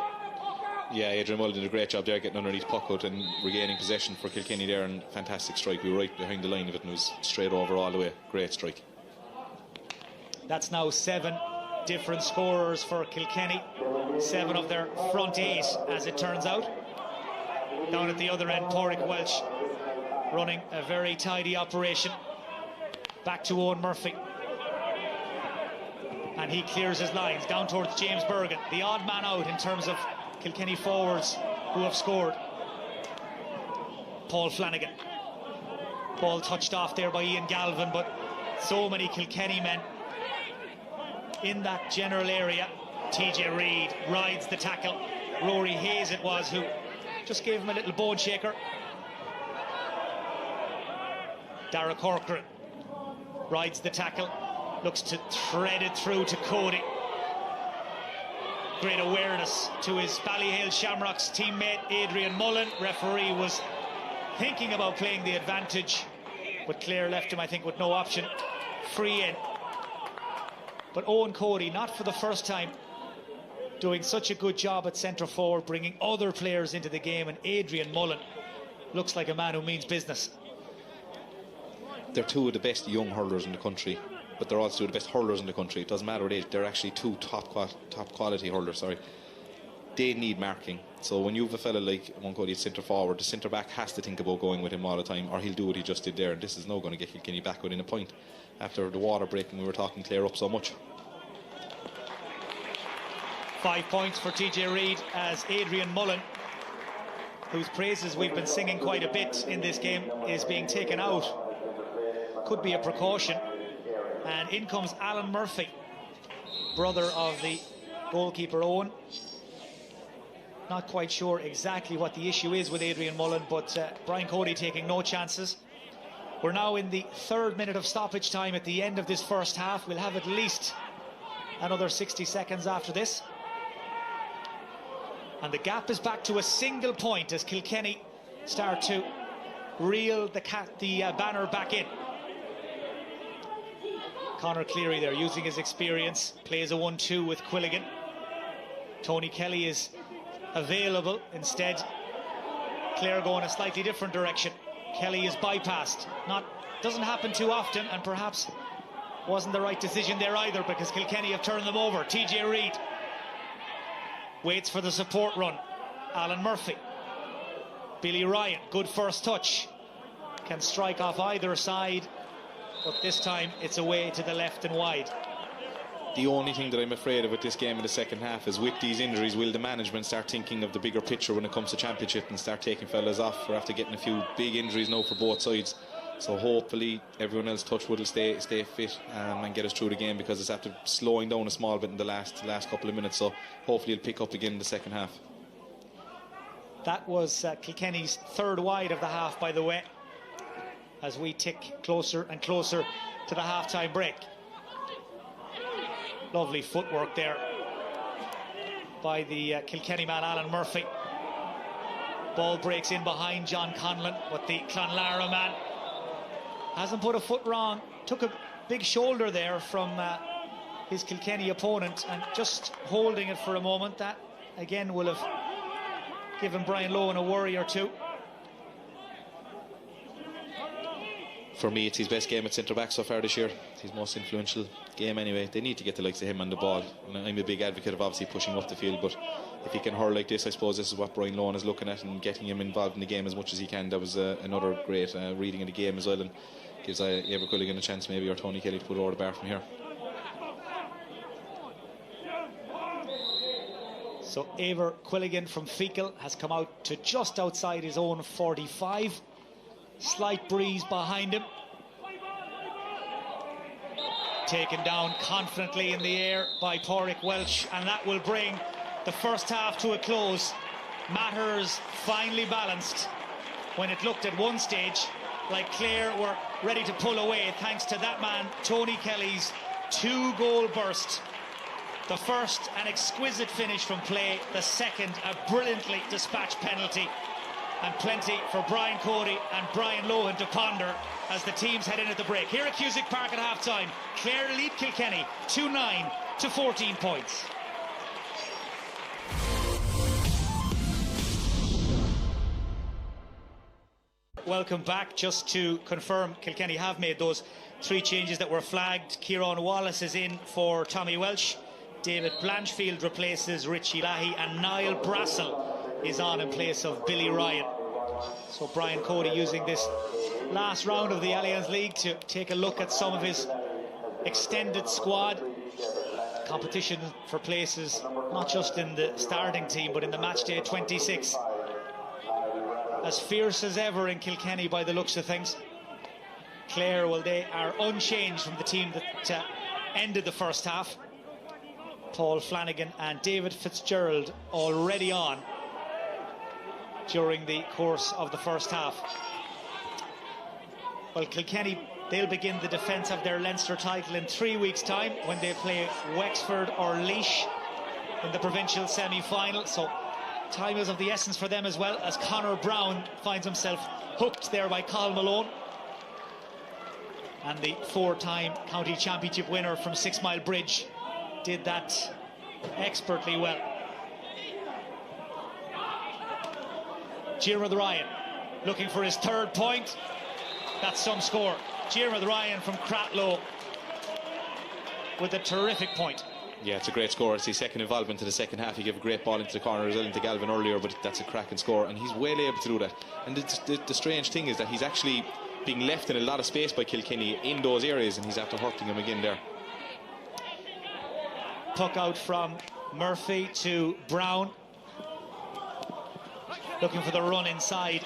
Yeah, Adrian Mullen did a great job there, getting underneath puck out and regaining possession for Kilkenny there, and fantastic strike. We were right behind the line of it and it was straight over all the way. Great strike. That's now 7 different scorers for Kilkenny. 7 of their front 8, as it turns out. Down at the other end, Pádraig Welch running a very tidy operation. Back to Owen Murphy. And he clears his lines down towards James Bergen, the odd man out in terms of Kilkenny forwards who have scored. Paul Flanagan. Ball touched off there by Ian Galvin, but so many Kilkenny men in that general area. TJ Reid rides the tackle. Rory Hayes it was who just gave him a little bone shaker. Dara Corcoran rides the tackle, looks to thread it through to Cody. Great awareness to his Ballyhale Shamrocks teammate Adrian Mullen. Referee was thinking about playing the advantage, but Clare left him, I think, with no option. Free in. But Owen Cody, not for the first time, doing such a good job at centre forward, bringing other players into the game, and Adrian Mullen looks like a man who means business. They're 2 of the best young hurlers in the country, but they're also 2 of the best hurlers in the country. It doesn't matter what age, they're actually 2 top quality hurlers, sorry. They need marking. So when you have a fella like Owen Cody at centre forward, the centre back has to think about going with him all the time, or he'll do what he just did there, and this is now going to get Kilkenny back within a point. After the water breaking, we were talking Clare up so much. 5 points for TJ Reid as Adrian Mullen, whose praises we've been singing quite a bit in this game, is being taken out. Could be a precaution. And in comes Alan Murphy, brother of the goalkeeper Owen. Not quite sure exactly what the issue is with Adrian Mullen, but Brian Cody taking no chances. We're now in the 3rd minute of stoppage time at the end of this first half. We'll have at least another 60 seconds after this. And the gap is back to a single point as Kilkenny start to reel the banner back in. Conor Cleary there using his experience, plays a 1-2 with Quilligan. Tony Kelly is available instead. Clare going a slightly different direction. Kelly is bypassed. Doesn't happen too often, and perhaps wasn't the right decision there either, because Kilkenny have turned them over. TJ Reid waits for the support run. Alan Murphy. Billy Ryan, good first touch. Can strike off either side, but this time it's away to the left and wide. The only thing that I'm afraid of with this game in the second half is, with these injuries, will the management start thinking of the bigger picture when it comes to championship and start taking fellas off for after getting a few big injuries now for both sides. So hopefully everyone else, Touchwood, will stay fit and get us through the game, because it's after slowing down a small bit in the last couple of minutes. So hopefully it'll pick up again in the second half. That was Kilkenny's third wide of the half, by the way, as we tick closer and closer to the half-time break. Lovely footwork there by the Kilkenny man, Alan Murphy. Ball breaks in behind John Conlon, but the Clonlara man hasn't put a foot wrong. Took a big shoulder there from his Kilkenny opponent, and just holding it for a moment, that again will have given Brian Lohan a worry or two. For me, it's his best game at centre-back so far this year. It's his most influential game anyway. They need to get the likes of him on the ball. And I'm a big advocate of obviously pushing up the field, but if he can hurl like this, I suppose this is what Brian Lohan is looking at, and getting him involved in the game as much as he can. That was another great reading of the game as well, and gives Eibhear Quilligan a chance, maybe, or Tony Kelly, to put over the bar from here. So Eibhear Quilligan from Feakle has come out to just outside his own 45. Slight breeze behind him. Taken down confidently in the air by Pádraig Welch, and that will bring the first half to a close. Matters finely balanced when it looked at one stage like Clare were ready to pull away, thanks to that man Tony Kelly's 2-goal burst. The first, an exquisite finish from play. The second, a brilliantly dispatched penalty. And plenty for Brian Cody and Brian Lohan to ponder as the teams head in at the break. Here at Cusack Park at half-time, Clare lead Kilkenny 2-9 to 14 points. Welcome back. Just to confirm, Kilkenny have made those 3 changes that were flagged. Kieran Wallace is in for Tommy Welch. David Blanchfield replaces Richie Leahy, and Niall Brassel is on in place of Billy Ryan. So Brian Cody using this last round of the Allianz League to take a look at some of his extended squad. Competition for places, not just in the starting team, but in the matchday 26. As fierce as ever in Kilkenny by the looks of things. Clare, well, they are unchanged from the team that ended the first half. Paul Flanagan and David Fitzgerald already on during the course of the first half. Well, Kilkenny, they'll begin the defence of their Leinster title in 3 weeks' time when they play Wexford or Laois in the provincial semi-final. So time is of the essence for them, as well as Conor Brown finds himself hooked there by Cathal Malone. And the 4-time county championship winner from 6 Mile Bridge did that expertly well. Diarmuid Ryan looking for his 3rd point. That's some score. Diarmuid Ryan from Cratloe with a terrific point. Yeah, it's a great score. It's his second involvement to the second half. He gave a great ball into the corner as well into Galvin earlier, but that's a cracking score, and he's well able to do that. And the strange thing is that he's actually being left in a lot of space by Kilkenny in those areas, and he's after hurting him again there. Puck out from Murphy to Brown, looking for the run inside.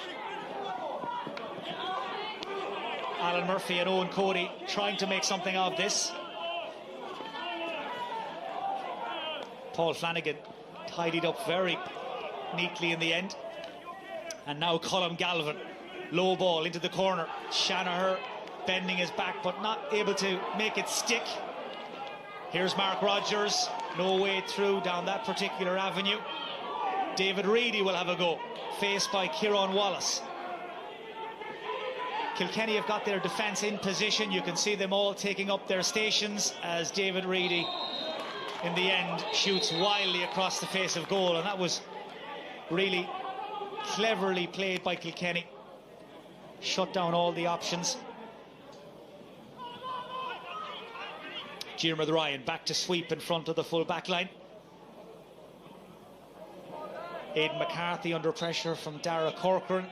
Alan Murphy and Owen Cody trying to make something of this. Paul Flanagan tidied up very neatly in the end. And now Colm Galvin, low ball into the corner. Shanaher bending his back but not able to make it stick. Here's Mark Rogers, no way through down that particular avenue. David Reedy will have a go, faced by Kieran Wallace. Kilkenny have got their defence in position. You can see them all taking up their stations as David Reedy, in the end, shoots wildly across the face of goal. And that was really cleverly played by Kilkenny. Shut down all the options. Diarmuid Ryan back to sweep in front of the full back line. Aidan McCarthy under pressure from Dara Corcoran.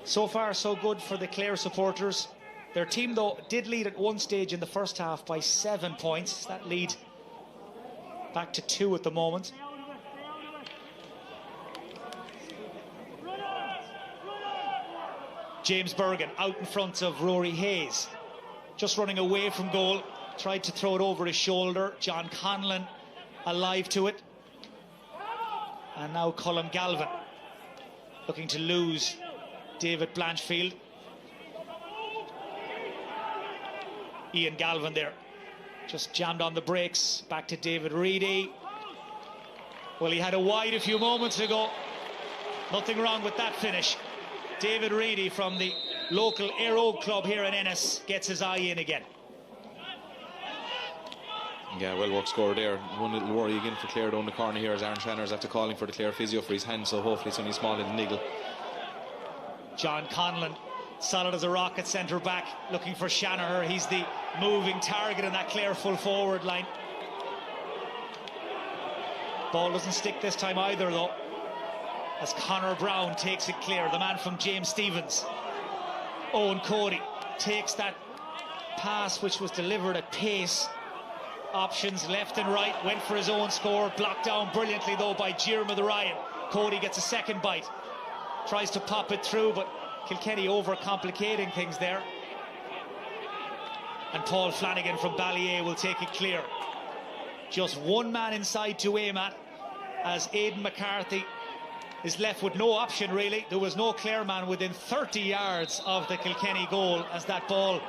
So far, so good for the Clare supporters. Their team, though, did lead at one stage in the first half by 7 points. That lead back to 2 at the moment. James Bergen out in front of Rory Hayes. Just running away from goal. Tried to throw it over his shoulder. John Conlon alive to it. And now Colm Galvin looking to lose David Blanchfield. Ian Galvin there, just jammed on the brakes. Back to David Reedy. Well, he had a wide a few moments ago. Nothing wrong with that finish. David Reedy from the local Air Oak club here in Ennis gets his eye in again. Yeah, well worked score there. One little worry again for Clare down the corner here as Aaron Shanner's after calling for the Clare physio for his hand, so hopefully it's only small little niggle. John Conlon, solid as a rock at centre back, looking for Shanaher. He's the moving target in that Clare full forward line. Ball doesn't stick this time either, though, as Conor Brown takes it clear, the man from James Stephens. Owen Cody takes that pass, which was delivered at pace. Options left and right, went for his own score, blocked down brilliantly though by Diarmuid Ryan. Cody gets a second bite, tries to pop it through, but Kilkenny overcomplicating things there. And Paul Flanagan from Ballyea will take it clear. Just one man inside to aim at, as Aidan McCarthy is left with no option really. There was no Clare man within 30 yards of the Kilkenny goal as that ball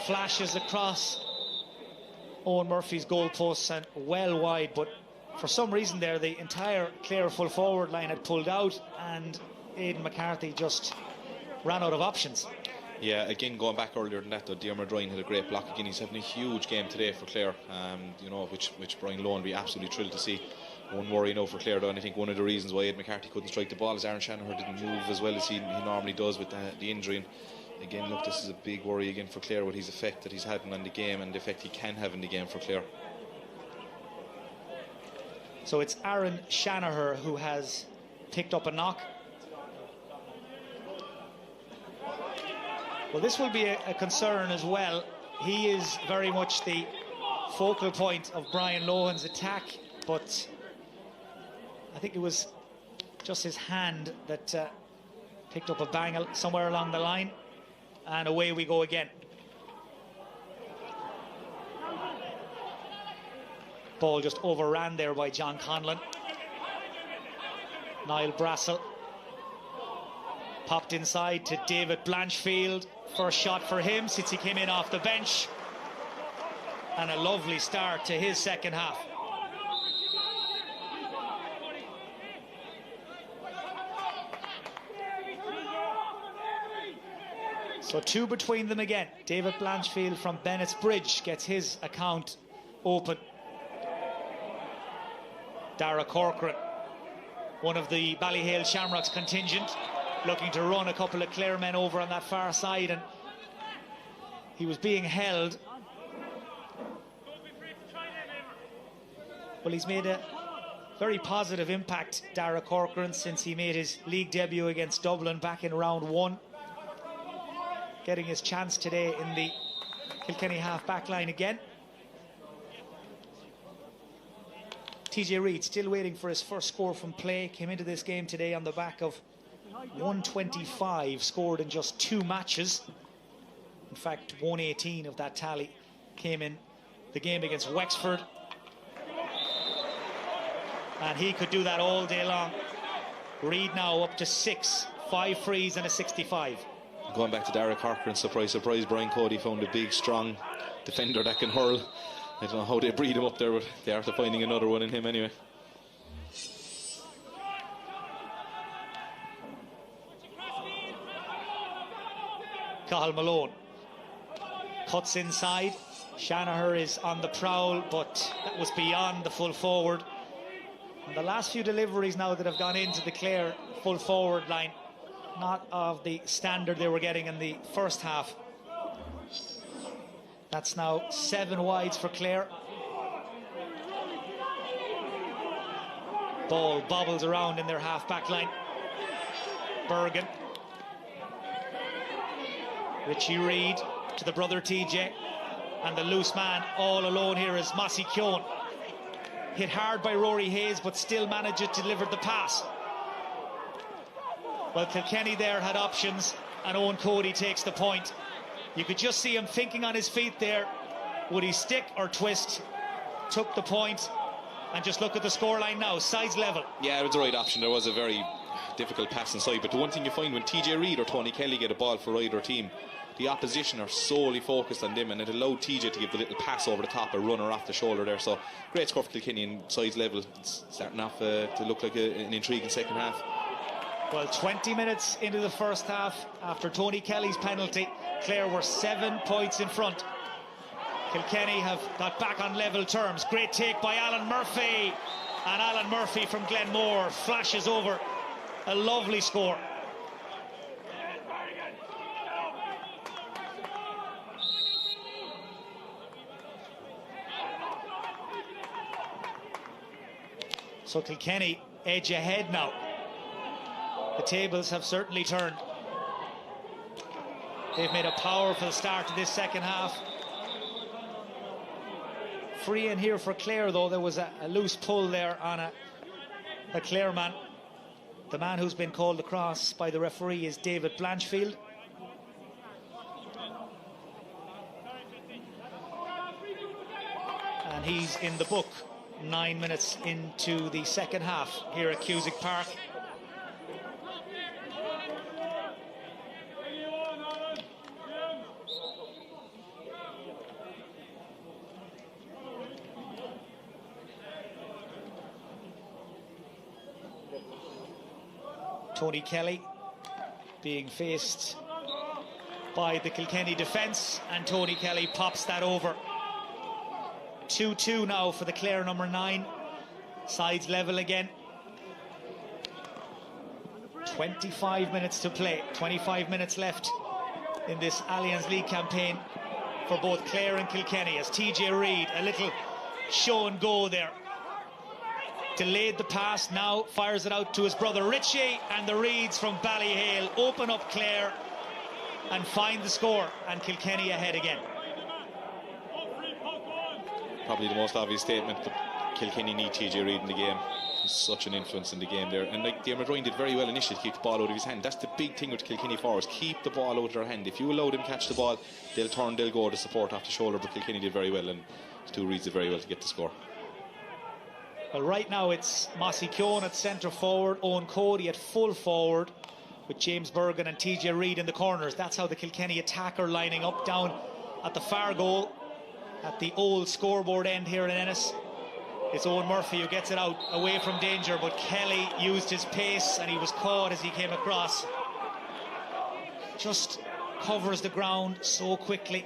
flashes across Owen Murphy's goalposts and well wide, but for some reason there the entire Clare full forward line had pulled out and Aidan McCarthy just ran out of options. Yeah, again, going back earlier than that, though, Diarmuid Ryan had a great block again. He's having a huge game today for Clare, you know, which Brian Lohan would be absolutely thrilled to see. One worry now for Clare, though, and I think one of the reasons why Aidan McCarthy couldn't strike the ball is Aaron Shanaher didn't move as well as he normally does with the injury. And again, look, this is a big worry again for Clare with his effect that he's had on the game and the effect he can have in the game for Clare. So it's Aaron Shanaher who has picked up a knock. Well, this will be a concern as well. He is very much the focal point of Brian Lohan's attack, but I think it was just his hand that picked up a bang somewhere along the line, and away we go again. Ball just overran there by John Conlon. Niall Brassel popped inside to David Blanchfield. First shot for him since he came in off the bench, and a lovely start to his second half. So two between them again. David Blanchfield from Bennett's Bridge gets his account open. Dara Corcoran, one of the Ballyhale Shamrocks contingent, looking to run a couple of Clare men over on that far side, and he was being held. Well, he's made a very positive impact, Dara Corcoran, since he made his league debut against Dublin back in round 1. Getting his chance today in the Kilkenny half-back line again. TJ Reid still waiting for his first score from play. Came into this game today on the back of 125 scored in just 2 matches. In fact, 118 of that tally came in the game against Wexford. And he could do that all day long. Reid now up to 6, 5 frees and a 65. Going back to Derek Harker, and surprise, surprise, Brian Cody found a big, strong defender that can hurl. I don't know how they breed him up there, but they are finding another one in him anyway. Cathal Malone cuts inside. Shanaher is on the prowl, but that was beyond the full forward. And the last few deliveries now that have gone into the Clare full forward line, not of the standard they were getting in the first half. That's now 7 wides for Clare. Ball bobbles around in their half-back line. Bergen. Richie Reid to the brother TJ. And the loose man all alone here is Mossy Keown. Hit hard by Rory Hayes, but still managed to deliver the pass. Well, Kilkenny there had options, and Owen Cody takes the point. You could just see him thinking on his feet there. Would he stick or twist? Took the point, and just look at the scoreline now. Sides level. Yeah, it was the right option. There was a very difficult pass inside, but the one thing you find when TJ Reid or Tony Kelly get a ball for either team, the opposition are solely focused on them, and it allowed TJ to give the little pass over the top, a runner off the shoulder there. So great score for Kilkenny, and sides level. It's starting off to look like an intriguing second half. Well, 20 minutes into the first half, after Tony Kelly's penalty, Clare were 7 points in front. Kilkenny have got back on level terms. Great take by Alan Murphy, and Alan Murphy from Glenmore flashes over a lovely score. So Kilkenny edge ahead now. The tables have certainly turned. They've made a powerful start to this second half. Free in here for Clare, though. There was a loose pull there on a Clare man. The man who's been called across by the referee is David Blanchfield. And he's in the book 9 minutes into the second half here at Cusack Park. Tony Kelly being faced by the Kilkenny defence, and Tony Kelly pops that over. 2-2 now for the Clare number 9. Sides level again. 25 minutes to play. 25 minutes left in this Allianz League campaign for both Clare and Kilkenny, as TJ Reid, a little show and go there. Delayed the pass, now fires it out to his brother Richie, and the Reids from Ballyhale open up Clare and find the score, and Kilkenny ahead again. Probably the most obvious statement, but Kilkenny need TJ Reid in the game. He's such an influence in the game there, and like Dermot Ryan did very well initially to keep the ball out of his hand. That's the big thing with Kilkenny forwards, keep the ball out of their hand. If you allow them to catch the ball, they'll turn, they'll go to support off the shoulder, but Kilkenny did very well, and Stu Reids did very well to get the score. Well, right now it's Mossy Keown at centre forward, Owen Cody at full forward, with James Bergen and TJ Reid in the corners. That's how the Kilkenny attack are lining up down at the far goal, at the old scoreboard end here in Ennis. It's Owen Murphy who gets it out away from danger, but Kelly used his pace and he was caught as he came across. Just covers the ground so quickly.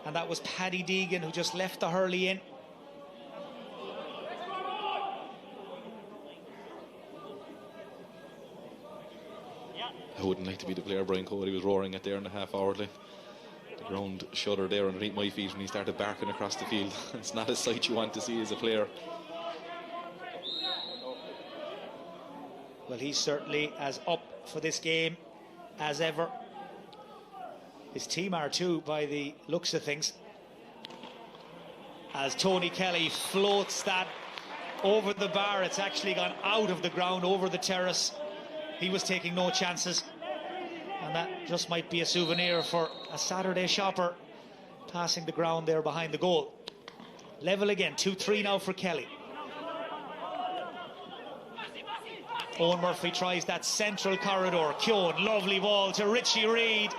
And that was Paddy Deegan who just left the hurley in. I wouldn't like to be the player Brian Cody was roaring at there in the half hour. Like, the ground shuddered there underneath my feet when he started barking across the field. It's not a sight you want to see as a player. Well, he's certainly as up for this game as ever. His team are too, by the looks of things. As Tony Kelly floats that over the bar, it's actually gone out of the ground, over the terrace. He was taking no chances, and that just might be a souvenir for a Saturday shopper passing the ground there behind the goal. Level again, 2-3 now for Kelly. Owen Murphy tries that central corridor. Keoghan, lovely ball to Richie Reid.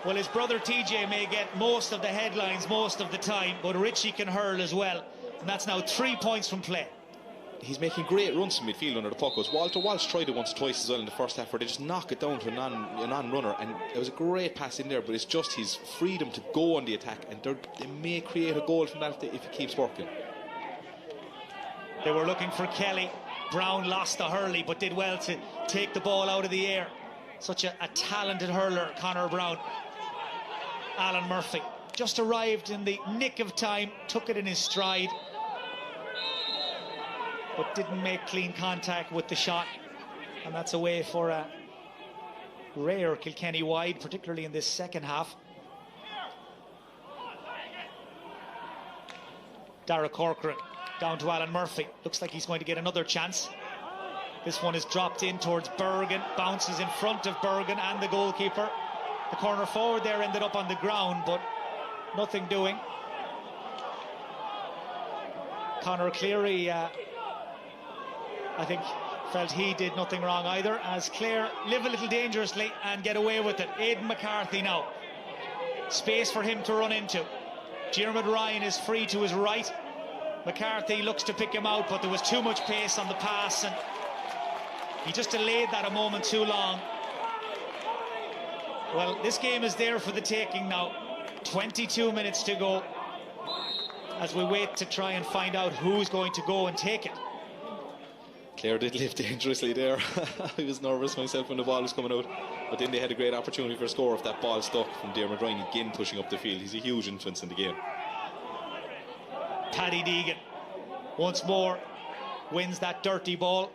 Well, his brother TJ may get most of the headlines most of the time, but Richie can hurl as well. And that's now 3 points from play. He's making great runs from midfield under the puck. Walter Walsh tried it once or twice as well in the first half, where they just knock it down to a non-runner, and it was a great pass in there, but it's just his freedom to go on the attack, and they may create a goal from that if it keeps working. They were looking for Kelly. Brown lost the hurley, but did well to take the ball out of the air. Such a talented hurler, Conor Brown. Alan Murphy just arrived in the nick of time, took it in his stride, but didn't make clean contact with the shot, and that's a way for a rare Kilkenny wide, particularly in this second half. Dara Corcoran down to Alan Murphy. Looks like he's going to get another chance. This one is dropped in towards Bergen, bounces in front of Bergen and the goalkeeper. The corner forward there ended up on the ground, but nothing doing. Conor Cleary, I think, felt he did nothing wrong either, as Clare live a little dangerously and get away with it. Aidan McCarthy now. Space for him to run into. Diarmuid Ryan is free to his right. McCarthy looks to pick him out, but there was too much pace on the pass, and he just delayed that a moment too long. Well, this game is there for the taking now. 22 minutes to go as we wait to try and find out who's going to go and take it. Clare did live dangerously there. I was nervous myself when the ball was coming out, but then they had a great opportunity for a score if that ball stuck from Diarmuid Ryan again pushing up the field. He's a huge influence in the game. Paddy Deegan once more wins that dirty ball,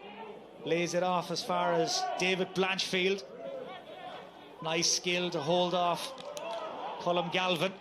lays it off as far as David Blanchfield. Nice skill to hold off Colm Galvin.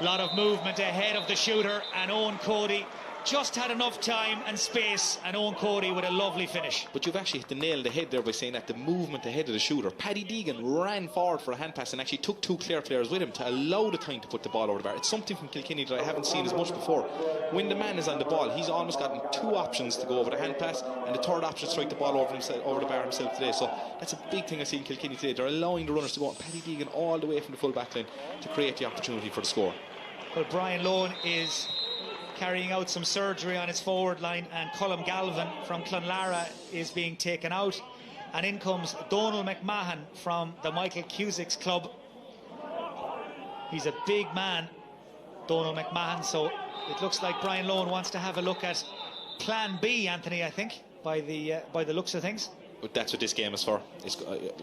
A lot of movement ahead of the shooter, and Owen Cody just had enough time and space, and Owen Cody with a lovely finish. But you've actually hit the nail on the head there by saying that the movement ahead of the shooter. Paddy Deegan ran forward for a hand pass and actually took two Clare players with him to allow the time to put the ball over the bar. It's something from Kilkenny that I haven't seen as much before. When the man is on the ball, he's almost gotten two options to go over the hand pass, and the third option is strike the ball over the bar himself today. So that's a big thing I see in Kilkenny today. They're allowing the runners to go on. Paddy Deegan all the way from the full back line to create the opportunity for the score. Well, Brian Lohan is carrying out some surgery on his forward line, and Colm Galvin from Clonlara is being taken out, and in comes Donal McMahon from the Michael Cusic's club. He's a big man, Donal McMahon, so it looks like Brian Lohan wants to have a look at plan B, Anthony, I think, by the looks of things. But that's what this game is for.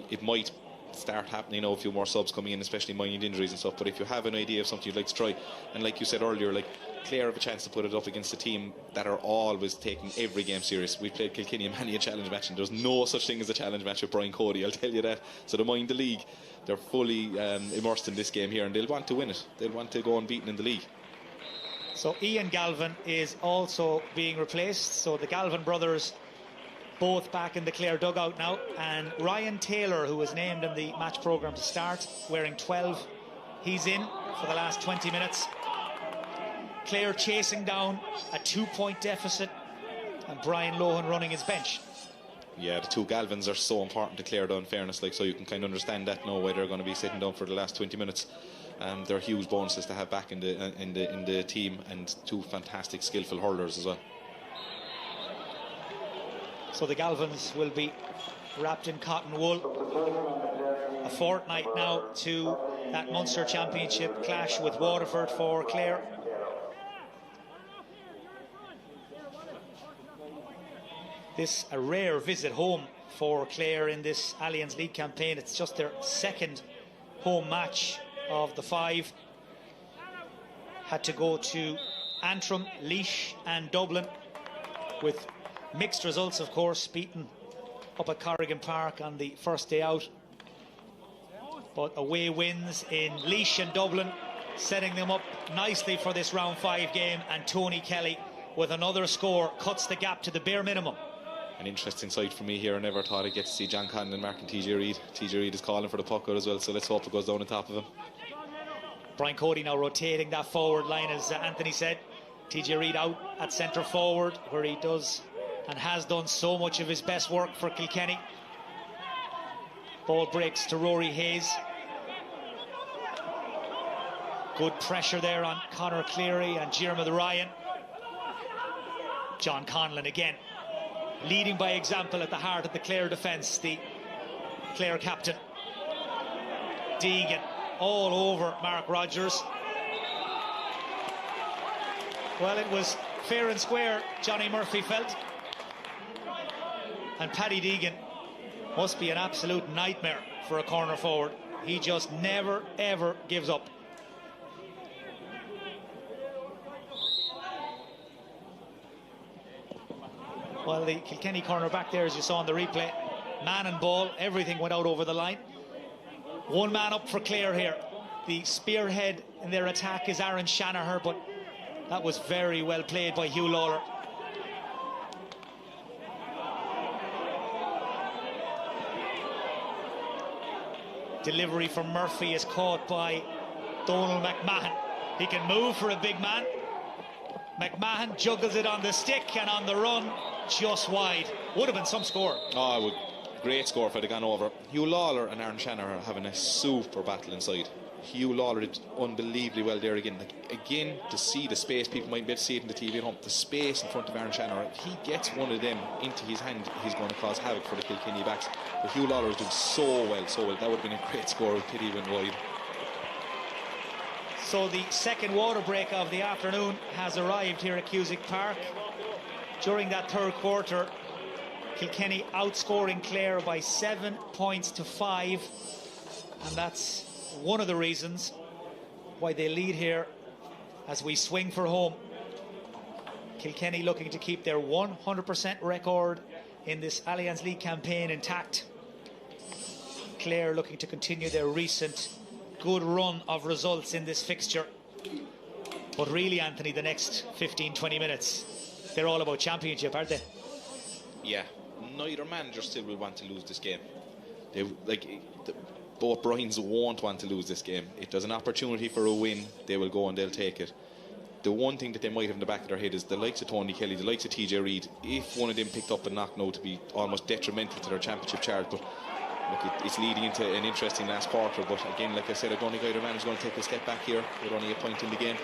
It might start happening, a few more subs coming in, especially minding injuries and stuff, but if you have an idea of something you'd like to try, and like you said earlier, like Clare have a chance to put it up against a team that are always taking every game serious. We played Kilkenny in many a challenge match, and there's no such thing as a challenge match with Brian Cody, I'll tell you that. So they mind the league. They're fully immersed in this game here, and they'll want to win it. They'll want to go unbeaten in the league. So Ian Galvin is also being replaced, so the Galvin brothers both back in the Clare dugout now, and Ryan Taylor, who was named in the match programme to start, wearing 12, he's in for the last 20 minutes. Clare chasing down a 2-point deficit, and Brian Lohan running his bench. Yeah, the two Galvins are so important to Clare, though, in fairness, like, so you can kind of understand that now why they're going to be sitting down for the last 20 minutes. They're huge bonuses to have back in the team, and two fantastic skillful hurlers as well. So the Galvins will be wrapped in cotton wool. A fortnight now to that Munster Championship clash with Waterford for Clare. This a rare visit home for Clare in this Allianz League campaign. It's just their second home match of the 5. Had to go to Antrim, Laois and Dublin with mixed results, of course, beaten up at Corrigan Park on the first day out. But away wins in Laois and Dublin, setting them up nicely for this round 5 game, and Tony Kelly with another score cuts the gap to the bare minimum. An interesting sight for me here. I never thought I'd get to see John Conlon marking TJ Reid. TJ Reid is calling for the puck out as well, so let's hope it goes down on top of him. Brian Cody now rotating that forward line, as Anthony said. TJ Reid out at centre forward, where he does and has done so much of his best work for Kilkenny. Ball breaks to Rory Hayes. Good pressure there on Conor Cleary and Diarmuid Ryan. John Conlon again, leading by example at the heart of the Clare defence, the Clare captain. Deegan all over Mark Rogers. Well, it was fair and square, Johnny Murphy felt. And Paddy Deegan must be an absolute nightmare for a corner forward. He just never, ever gives up. Well, the Kilkenny corner back there, as you saw in the replay, man and ball, everything went out over the line. One man up for Clare here. The spearhead in their attack is Aaron Shanaher, but that was very well played by Hugh Lawler. Delivery from Murphy is caught by Donald McMahon. He can move for a big man. McMahon juggles it on the stick, and on the run, just wide. Would have been some score. Oh, great score if it had gone over. Hugh Lawler and Aaron Shanahan are having a super battle inside. Hugh Lawler did unbelievably well there again. Again, to see the space, people might be able to see it in the TV at home, the space in front of Aaron Shanahan. If he gets one of them into his hand, he's going to cause havoc for the Kilkenny backs. But Hugh Lawler is doing so well, so well. That would have been a great score if Pity went wide. So the second water break of the afternoon has arrived here at Cusack Park. During that third quarter, Kilkenny outscoring Clare by 7 points to 5, and that's one of the reasons why they lead here as we swing for home. Kilkenny looking to keep their 100% record in this Allianz League campaign intact. Clare looking to continue their recent good run of results in this fixture. But really, Anthony, the next 15-20 minutes, they're all about championship, aren't they? Yeah, neither manager still will want to lose this game. Both Bryans won't want to lose this game. If there's an opportunity for a win, they will go and they'll take it. The one thing that they might have in the back of their head is the likes of Tony Kelly, the likes of TJ Reid, if one of them picked up a knock now, to be almost detrimental to their championship charge. But look, it's leading into an interesting last quarter. But again, like I said, I don't think either man is going to take a step back here with only a point in the game.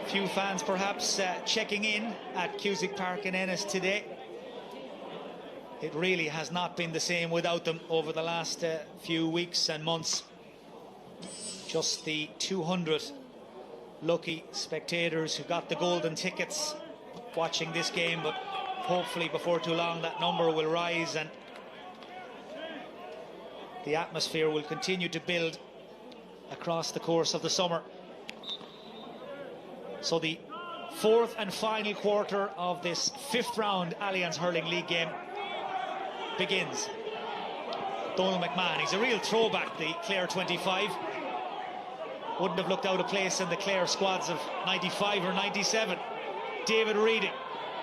Few fans perhaps checking in at Cusack Park in Ennis today. It really has not been the same without them over the last few weeks and months. Just the 200 lucky spectators who got the golden tickets watching this game, but hopefully before too long that number will rise and the atmosphere will continue to build across the course of the summer. So the fourth and final quarter of this fifth round Allianz Hurling League game begins. Donald McMahon, he's a real throwback, the Clare 25. Wouldn't have looked out of place in the Clare squads of 95 or 97. David Reedy,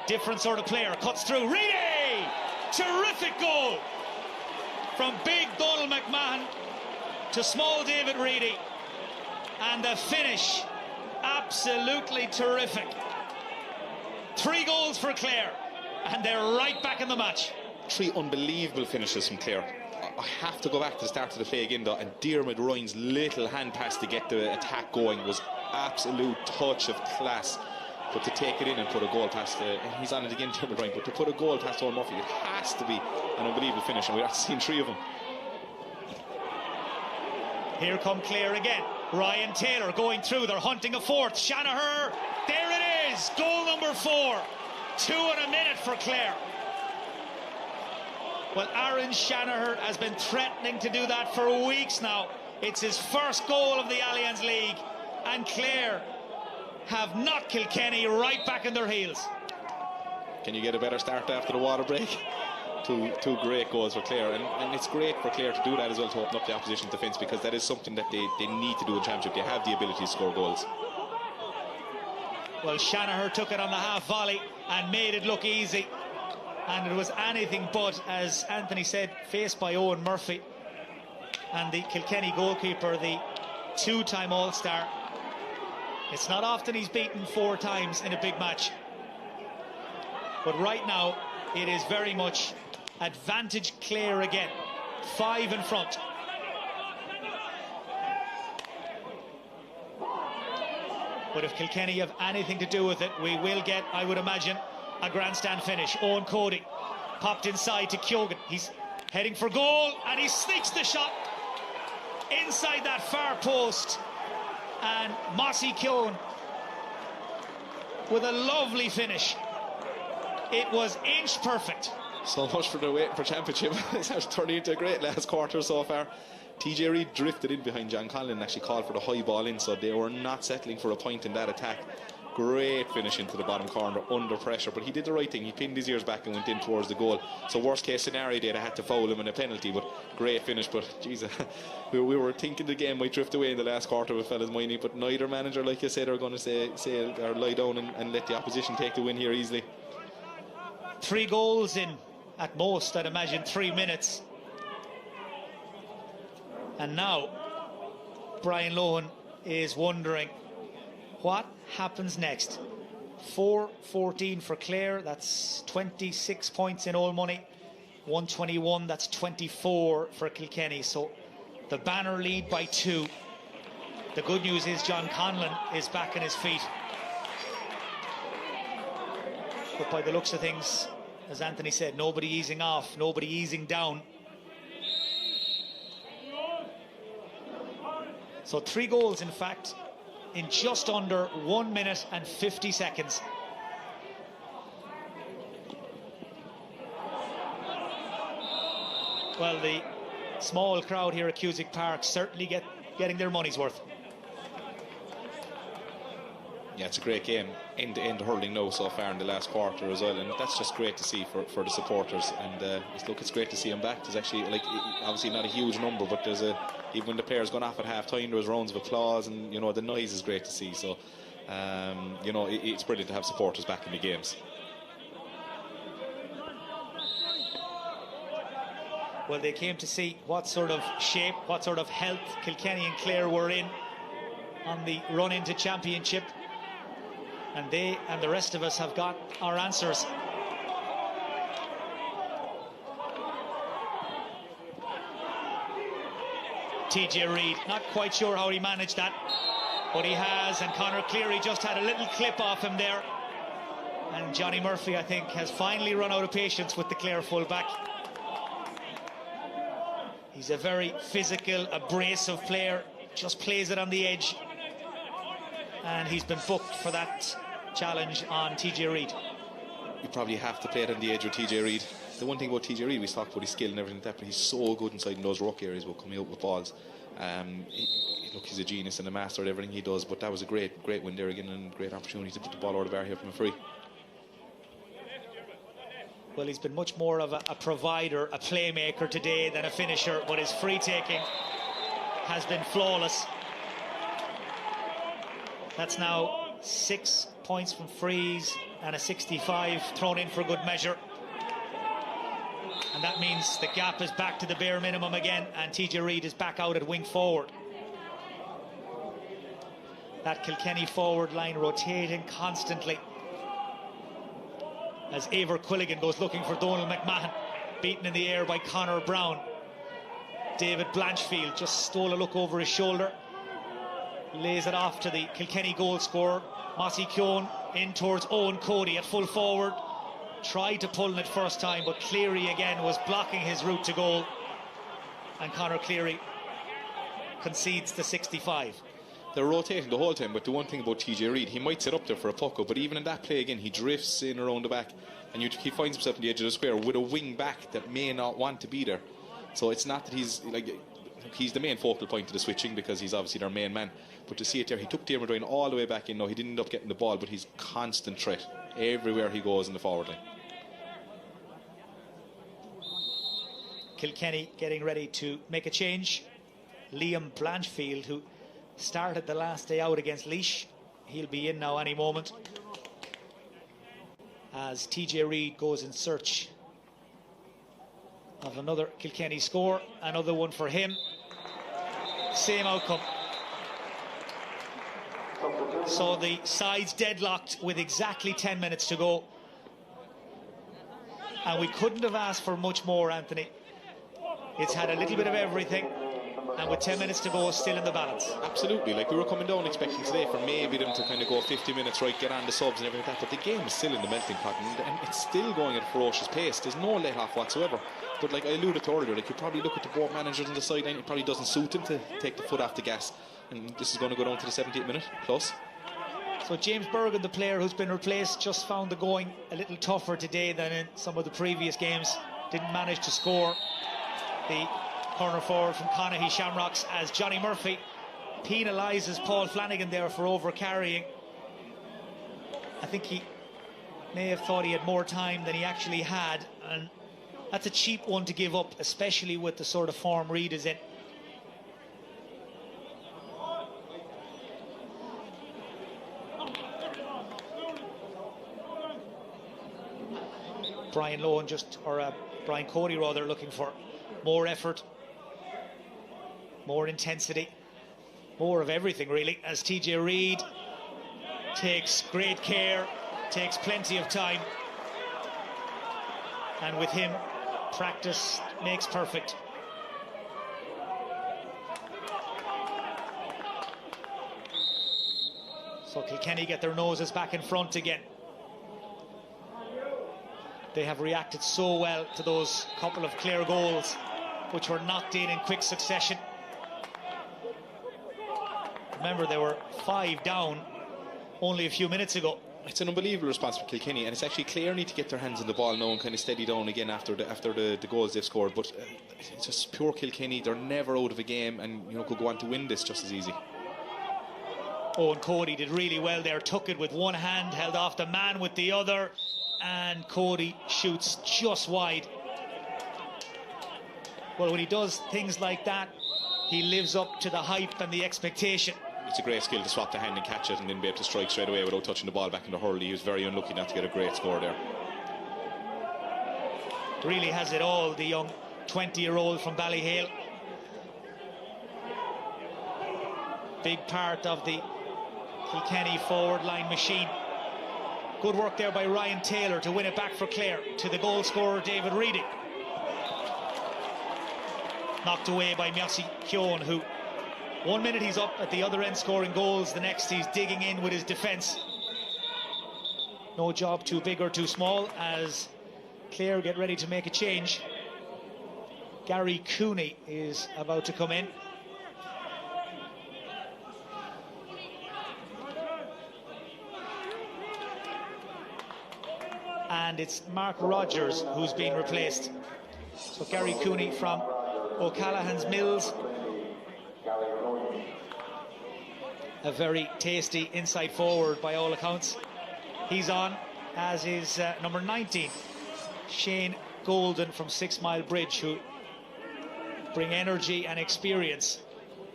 different sort of player, cuts through. Reedy! Terrific goal from big Donald McMahon to small David Reedy. And the finish, absolutely terrific. 3 goals for Clare, and they're right back in the match. 3 unbelievable finishes from Clare. I have to go back to the start of the play again though, and Diarmuid Ryan's little hand pass to get the attack going was absolute touch of class. But to take it in and put a goal past, and he's on it again, Diarmuid Ryan, but to put a goal past Owen Murphy, it has to be an unbelievable finish, and we've actually seen 3 of them. Here come Clare again. Ryan Taylor going through, they're hunting a fourth. Shanaher, there it is, goal number 4. 2 in a minute for Clare. Well, Aaron Shanaher has been threatening to do that for weeks now. It's his first goal of the Allianz League, and Clare have knocked Kilkenny right back in their heels. Can you get a better start after the water break? Two great goals for Clare, and it's great for Clare to do that as well, to open up the opposition defence, because that is something that they need to do in championship. They have the ability to score goals. Well, Shanaher took it on the half volley and made it look easy, and it was anything but, as Anthony said, faced by Owen Murphy and the Kilkenny goalkeeper, the 2-time All-Star. It's not often he's beaten 4 times in a big match. But right now, it is very much advantage Clare again. 5 in front. But if Kilkenny have anything to do with it, we will get, I would imagine, a grandstand finish. Owen Cody popped inside to Keoghan. He's heading for goal, and he sneaks the shot inside that far post. And Mossy Keoghan with a lovely finish. It was inch perfect. So much for the waiting for championship. It's turning into a great last quarter so far. TJ Reid drifted in behind John Conlon and actually called for the high ball in, so they were not settling for a point in that attack. Great finish into the bottom corner under pressure, but he did the right thing. He pinned his ears back and went in towards the goal. So worst case scenario, they'd have had to foul him in a penalty, but great finish. But Jesus, we were thinking the game might drift away in the last quarter with fellas minding, but neither manager, like you said, are going to say or lie down and let the opposition take the win here easily. 3 goals in at most, I'd imagine, 3 minutes. And now Brian Lohan is wondering what happens next. 4-14 for Clare, that's 26 points in all money. 121, that's 24 for Kilkenny. So the banner lead by 2. The good news is John Conlon is back on his feet. But by the looks of things, as Anthony said, nobody easing off, nobody easing down. So 3 goals, in fact, in just under 1 minute and 50 seconds. Well, the small crowd here at Cusack Park certainly getting their money's worth. Yeah, it's a great game, end-to-end hurling now so far in the last quarter as well, and that's just great to see for the supporters. And look, it's great to see them back. There's actually, like, obviously not a huge number, but there's even when the players gone off at half-time, there was rounds of applause, and the noise is great to see. So it's brilliant to have supporters back in the games. Well, they came to see what sort of shape, what sort of health Kilkenny and Clare were in on the run into championship. And they and the rest of us have got our answers. TJ Reid, not quite sure how he managed that, but he has, and Conor Cleary just had a little clip off him there. And Johnny Murphy, I think, has finally run out of patience with the Clare full-back. He's a very physical, abrasive player, just plays it on the edge. And he's been booked for that challenge on TJ Reid. You probably have to play it on the edge with TJ Reid. The one thing about TJ Reid, we talked about his skill and everything like that, but he's so good inside in those ruck areas about coming out with balls. Look, he's a genius and a master at everything he does, but that was a great win there again, and great opportunity to put the ball over the bar here from a free. Well, he's been much more of a provider, a playmaker today than a finisher, but his free taking has been flawless. That's now 6 points from frees and a 65 thrown in for good measure. And that means the gap is back to the bare minimum again, and TJ Reid is back out at wing forward. That Kilkenny forward line rotating constantly as Eibhear Quilligan goes looking for Donal McMahon, beaten in the air by Conor Brown. David Blanchfield just stole a look over his shoulder, lays it off to the Kilkenny goal scorer, Mossy Keoghan, in towards Owen Cody at full forward. Tried to pull it first time, but Cleary again was blocking his route to goal, and Conor Cleary concedes the 65. They're rotating the whole time, but the one thing about TJ Reid, he might sit up there for a puck, but even in that play again, he drifts in around the back, and he finds himself on the edge of the square with a wing back that may not want to be there. So it's not that he's the main focal point of the switching, because he's obviously their main man, but to see it there, he took Diarmuid Ryan all the way back in. No, he didn't end up getting the ball, but he's constant threat everywhere he goes in the forward line. Kilkenny getting ready to make a change. Liam Blanchfield, who started the last day out against Laois, he'll be in now any moment, as TJ Reid goes in search of another Kilkenny score. Another one for him. Same outcome. So the sides deadlocked with exactly 10 minutes to go. And we couldn't have asked for much more, Anthony. It's had a little bit of everything, and with 10 minutes to go, still in the balance. Absolutely, like we were coming down expecting today for maybe them to kind of go 50 minutes, right, get on the subs and everything like that, but the game is still in the melting pot, and it's still going at a ferocious pace. There's no let off whatsoever. But like I alluded to earlier, like you probably look at the board managers on the sideline, it probably doesn't suit them to take the foot off the gas, and this is going to go down to the 78th minute plus. So James Bergen, the player who's been replaced, just found the going a little tougher today than in some of the previous games. Didn't manage to score. The corner forward from Connacht Shamrocks, as Johnny Murphy penalises Paul Flanagan there for over-carrying. I think he may have thought he had more time than he actually had, and that's a cheap one to give up, especially with the sort of form Reid is in. Brian Lohan Brian Cody rather, looking for more effort, more intensity, more of everything really, as TJ Reid takes great care, takes plenty of time, and with him, practice makes perfect. So Kilkenny get their noses back in front again. They have reacted so well to those couple of Clare goals, which were knocked in quick succession. Remember, they were 5 down only a few minutes ago. It's an unbelievable response from Kilkenny, and it's actually Clare need to get their hands on the ball now and kind of steady down again after the goals they've scored. But it's just pure Kilkenny. They're never out of a game, and could go on to win this just as easy. Owen Cody did really well there, took it with one hand, held off the man with the other, and Cody shoots just wide. Well, when he does things like that, he lives up to the hype and the expectation. It's a great skill to swap the hand and catch it and then be able to strike straight away without touching the ball back in the hurley. He was very unlucky not to get a great score there. Really has it all, the young 20-year-old from Ballyhale. Big part of the Kilkenny forward line machine. Good work there by Ryan Taylor to win it back for Clare to the goal scorer David Reedy. Knocked away by Mossy Keown, who 1 minute he's up at the other end scoring goals, the next he's digging in with his defence. No job too big or too small as Clare get ready to make a change. Gary Cooney is about to come in. And it's Mark Rogers who's been replaced. So Gary Cooney from O'Callaghan's Mills. A very tasty inside forward by all accounts. He's on, as is number 19, Shane Golden from 6 Mile Bridge, who bring energy and experience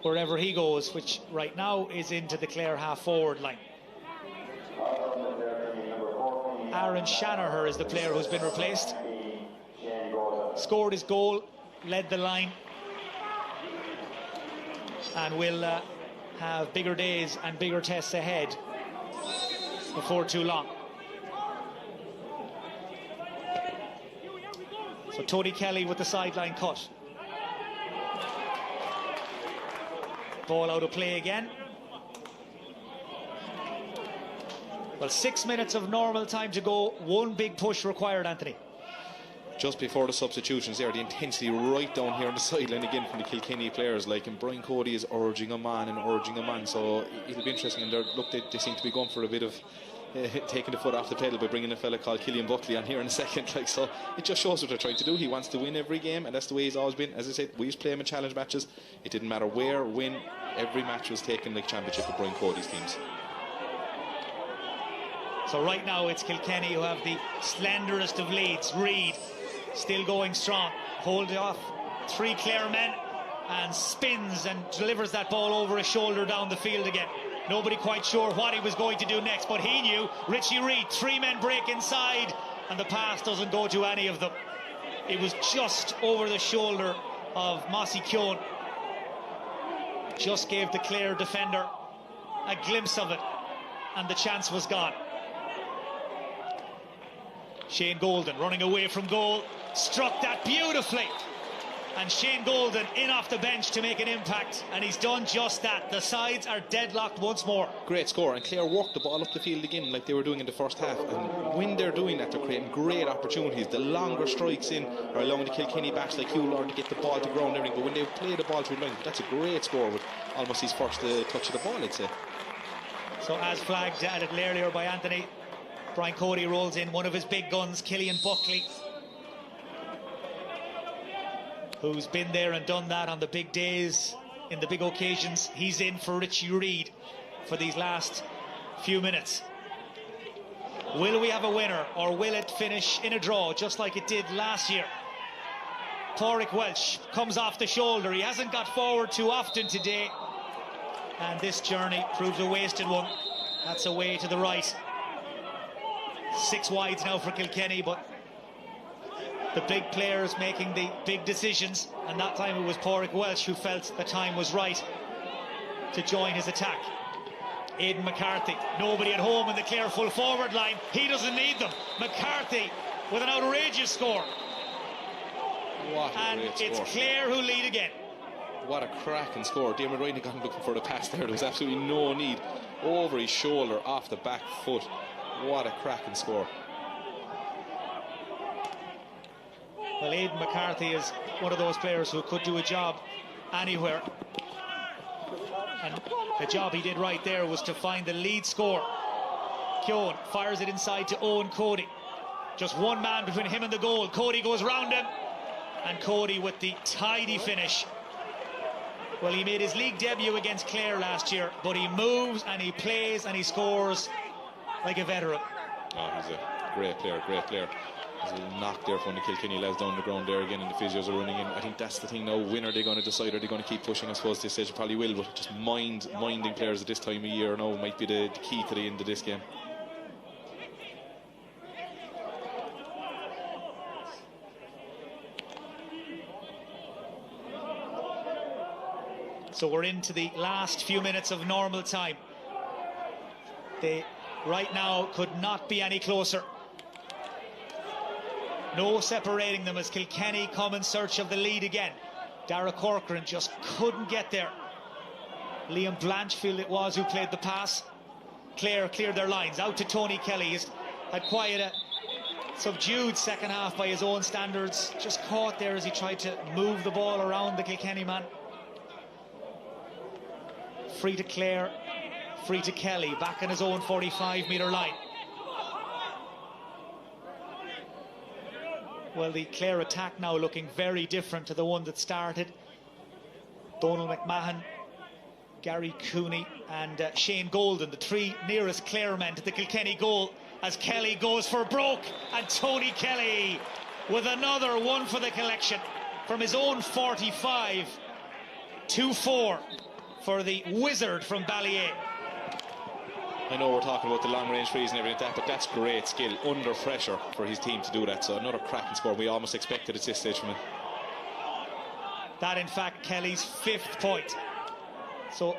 wherever he goes, which right now is into the Clare half-forward line. Aaron Shanaher is the player who's been replaced. Scored his goal, led the line, and will have bigger days and bigger tests ahead before too long. So Tony Kelly with the sideline cut. Ball out of play again. Well, 6 minutes of normal time to go. One big push required, Anthony. Just before the substitutions there, the intensity right down here on the sideline again from the Kilkenny players, and Brian Cody is urging them on, so it'll be interesting. And they seem to be going for a bit of taking the foot off the pedal by bringing a fella called Killian Buckley on here in a second. So it just shows what they're trying to do. He wants to win every game, and that's the way he's always been. As I said, we used to play him in challenge matches. It didn't matter where, when, every match was taken like championship with Brian Cody's teams. So right now it's Kilkenny who have the slenderest of leads. Reid still going strong, holding off 3 Clare men, and spins and delivers that ball over his shoulder down the field again. Nobody quite sure what he was going to do next, but he knew. Richie Reid, 3 men break inside, and the pass doesn't go to any of them. It was just over the shoulder of Mossy Keown. Just gave the Clare defender a glimpse of it, and the chance was gone. Shane Golden running away from goal, struck that beautifully. And Shane Golden in off the bench to make an impact, and he's done just that. The sides are deadlocked once more. Great score, and Clare worked the ball up the field again like they were doing in the first half, and when they're doing that, they're creating great opportunities. The longer strikes in are allowing the Kilkenny backs like Hugh Lord to get the ball to ground and everything, but when they play the ball through the line, that's a great score with almost his first touch of the ball, I'd say. So as flagged added earlier by Anthony, Brian Cody rolls in one of his big guns, Killian Buckley, who's been there and done that on the big days, in the big occasions. He's in for Richie Reid for these last few minutes. Will we have a winner, or will it finish in a draw just like it did last year? Pádraig Welch comes off the shoulder. He hasn't got forward too often today, and this journey proves a wasted one. That's away to the right. 6 wides now for Kilkenny, but the big players making the big decisions, and that time it was Pádraig Welch who felt the time was right to join his attack. Aidan McCarthy, nobody at home in the Clare full forward line. He doesn't need them. McCarthy with an outrageous score. And it's Clare who lead again. What a cracking score. Diarmuid Ryan got him looking for the pass there. There was absolutely no need. Over his shoulder, off the back foot. What a cracking score. Well, Aidan McCarthy is one of those players who could do a job anywhere. And the job he did right there was to find the lead score. Keoghan fires it inside to Owen Cody. Just one man between him and the goal. Cody goes round him, and Cody with the tidy finish. Well, he made his league debut against Clare last year, but he moves and he plays and he scores like a veteran. Oh, he's a great player, great player. There's a little knock there from the Kilkenny lads down the ground there again, and the physios are running in. I think that's the thing now. When are they going to decide? Are they going to keep pushing? I suppose this stage probably will, but just minding players at this time of year now might be the key to the end of this game. So we're into the last few minutes of normal time. They right now could not be any closer. No separating them as Kilkenny come in search of the lead again. Dara Corcoran just couldn't get there. Liam Blanchfield it was who played the pass. Clare cleared their lines. Out to Tony Kelly. He's had quite a subdued second half by his own standards. Just caught there as he tried to move the ball around the Kilkenny man. Free to Clare, free to Kelly, back in his own 45-metre line. Well, the Clare attack now looking very different to the one that started. Donald McMahon, Gary Cooney and Shane Golden, the 3 nearest Clare men to the Kilkenny goal, as Kelly goes for broke, and Tony Kelly with another one for the collection from his own 45. 2-4 for the wizard from Ballier. I know we're talking about the long-range frees and everything like that, but that's great skill under pressure for his team to do that. So another cracking score. We almost expected at this stage from him. That, in fact, Kelly's 5th point. So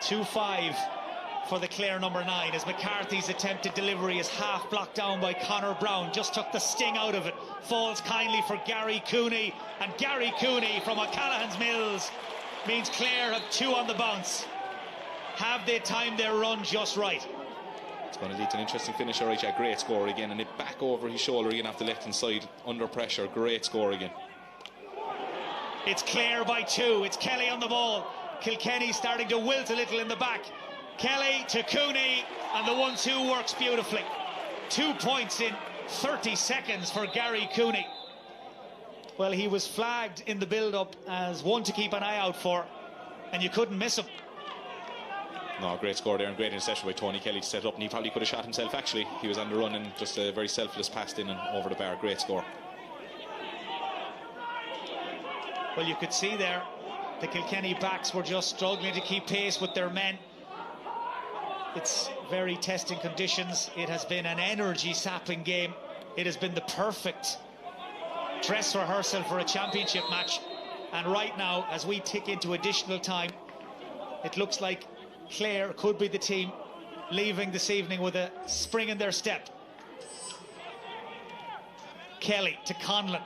2-5 for the Clare number 9, as McCarthy's attempted delivery is half blocked down by Conor Brown. Just took the sting out of it. Falls kindly for Gary Cooney, and Gary Cooney from O'Callaghan's Mills means Clare have 2 on the bounce. Have they timed their run just right? It's going to lead to an interesting finish. All right, yeah, great score again, and it back over his shoulder again off the left hand side under pressure. Great score again. It's Clare by 2. It's Kelly on the ball. Kilkenny starting to wilt a little in the back. Kelly to Cooney, and the 1-2 works beautifully. 2 points in 30 seconds for Gary Cooney. Well, he was flagged in the build-up as one to keep an eye out for, and you couldn't miss him. No, great score there, and great interception by Tony Kelly to set up, and he probably could have shot himself actually. He was on the run and just a very selfless pass in and over the bar. Great score. Well, you could see there the Kilkenny backs were just struggling to keep pace with their men. It's very testing conditions. It has been an energy sapping game. It has been the perfect dress rehearsal for a championship match, and right now, as we tick into additional time, it looks like Clare could be the team leaving this evening with a spring in their step. Kelly to Conlon.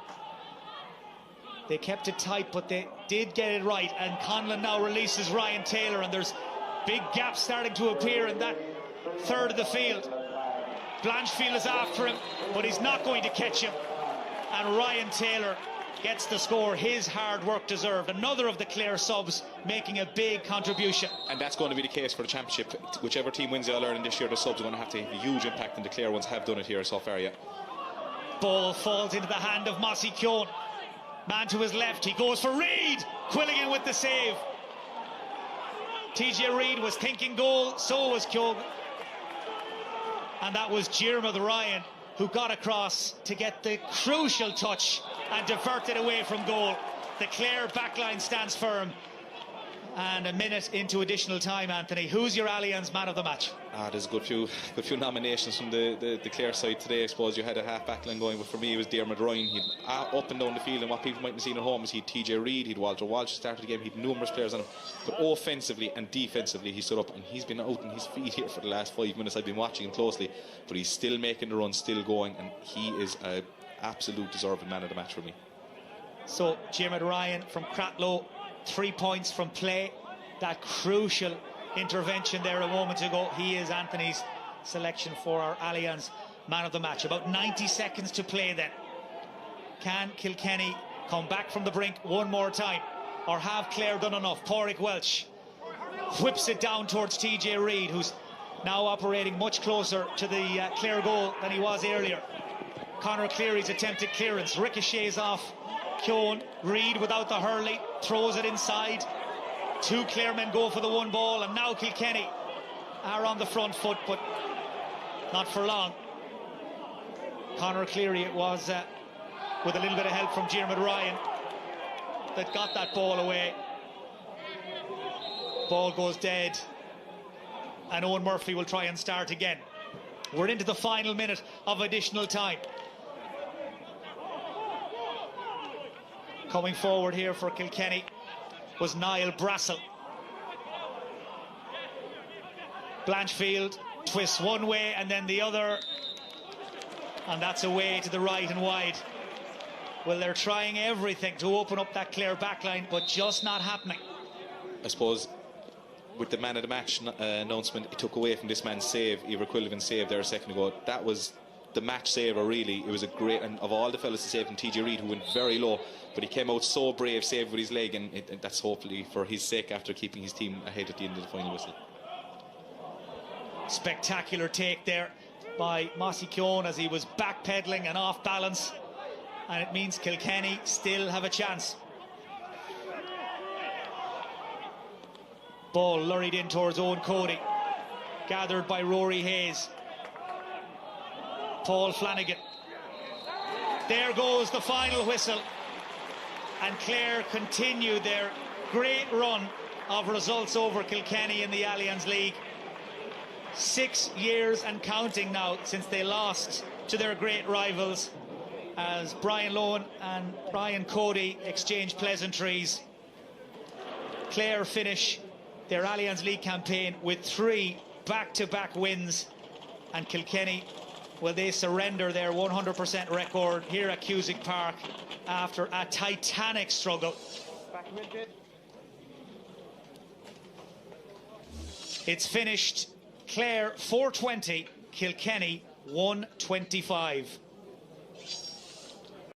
They kept it tight, but they did get it right. And Conlon now releases Ryan Taylor, and there's big gaps starting to appear in that third of the field. Blanchfield is after him, but he's not going to catch him. And Ryan Taylor gets the score his hard work deserved. Another of the Clare subs making a big contribution. And that's going to be the case for the championship. Whichever team wins the All-Ireland this year, the subs are going to have to have a huge impact, and the Clare ones have done it here so far, yeah. Ball falls into the hand of Mossy Keoghan. Man to his left, he goes for Reid. Quilligan with the save. TJ Reid was thinking goal, so was Keoghan. And that was Diarmuid Ryan who got across to get the crucial touch and divert it away from goal. The Clare backline stands firm. And a minute into additional time, Anthony. Who's your Allianz man of the match? There's a good few nominations from the Clare side today. I suppose you had a half back line going, but for me it was Diarmuid Ryan. He'd up and down the field, and what people might have seen at home is he'd TJ Reid, he'd Walter Walsh started the game, he'd numerous players on him, but offensively and defensively he stood up, and he's been out on his feet here for the last 5 minutes. I've been watching him closely, but he's still making the run, still going, and he is an absolute deserving man of the match for me. So Diarmuid Ryan from Cratloe, 3 points from play. That crucial intervention there a moment ago. He is Anthony's selection for our Allianz man of the match. About 90 seconds to play then. Can Kilkenny come back from the brink one more time, or have Clare done enough? Pádraig Welch whips it down towards TJ Reid, who's now operating much closer to the Clare goal than he was earlier. Conor Cleary's attempted clearance ricochets off Keoghan. Reid without the hurley throws it inside. Two Clare men go for the one ball, and now Kilkenny are on the front foot, but not for long. Conor Cleary, it was with a little bit of help from Diarmuid Ryan, that got that ball away. Ball goes dead, and Owen Murphy will try and start again. We're into the final minute of additional time. Coming forward here for Kilkenny was Niall Brassel. Blanchfield twists one way and then the other, and that's away to the right and wide. Well, they're trying everything to open up that Clare backline, but just not happening. I suppose with the man of the match announcement, it took away from this man's save, Eibhear Quilligan's save there a second ago. That was the match saver, really. It was a great, and of all the fellas to save him, TJ Reid, who went very low, but he came out so brave, saved with his leg, and that's hopefully for his sake after keeping his team ahead at the end of the final whistle. Spectacular take there by Mossy Keoghan as he was backpedaling and off balance, and it means Kilkenny still have a chance. Ball lurried in towards Owen Cody, gathered by Rory Hayes. Paul Flanagan. There goes the final whistle, and Clare continue their great run of results over Kilkenny in the Allianz League. 6 years and counting now since they lost to their great rivals, as Brian Lohan and Brian Cody exchange pleasantries. Clare finish their Allianz League campaign with 3 back-to-back wins, and Kilkenny, well, they surrender their 100% record here at Cusack Park after a titanic struggle. It's finished Clare 420, Kilkenny 125.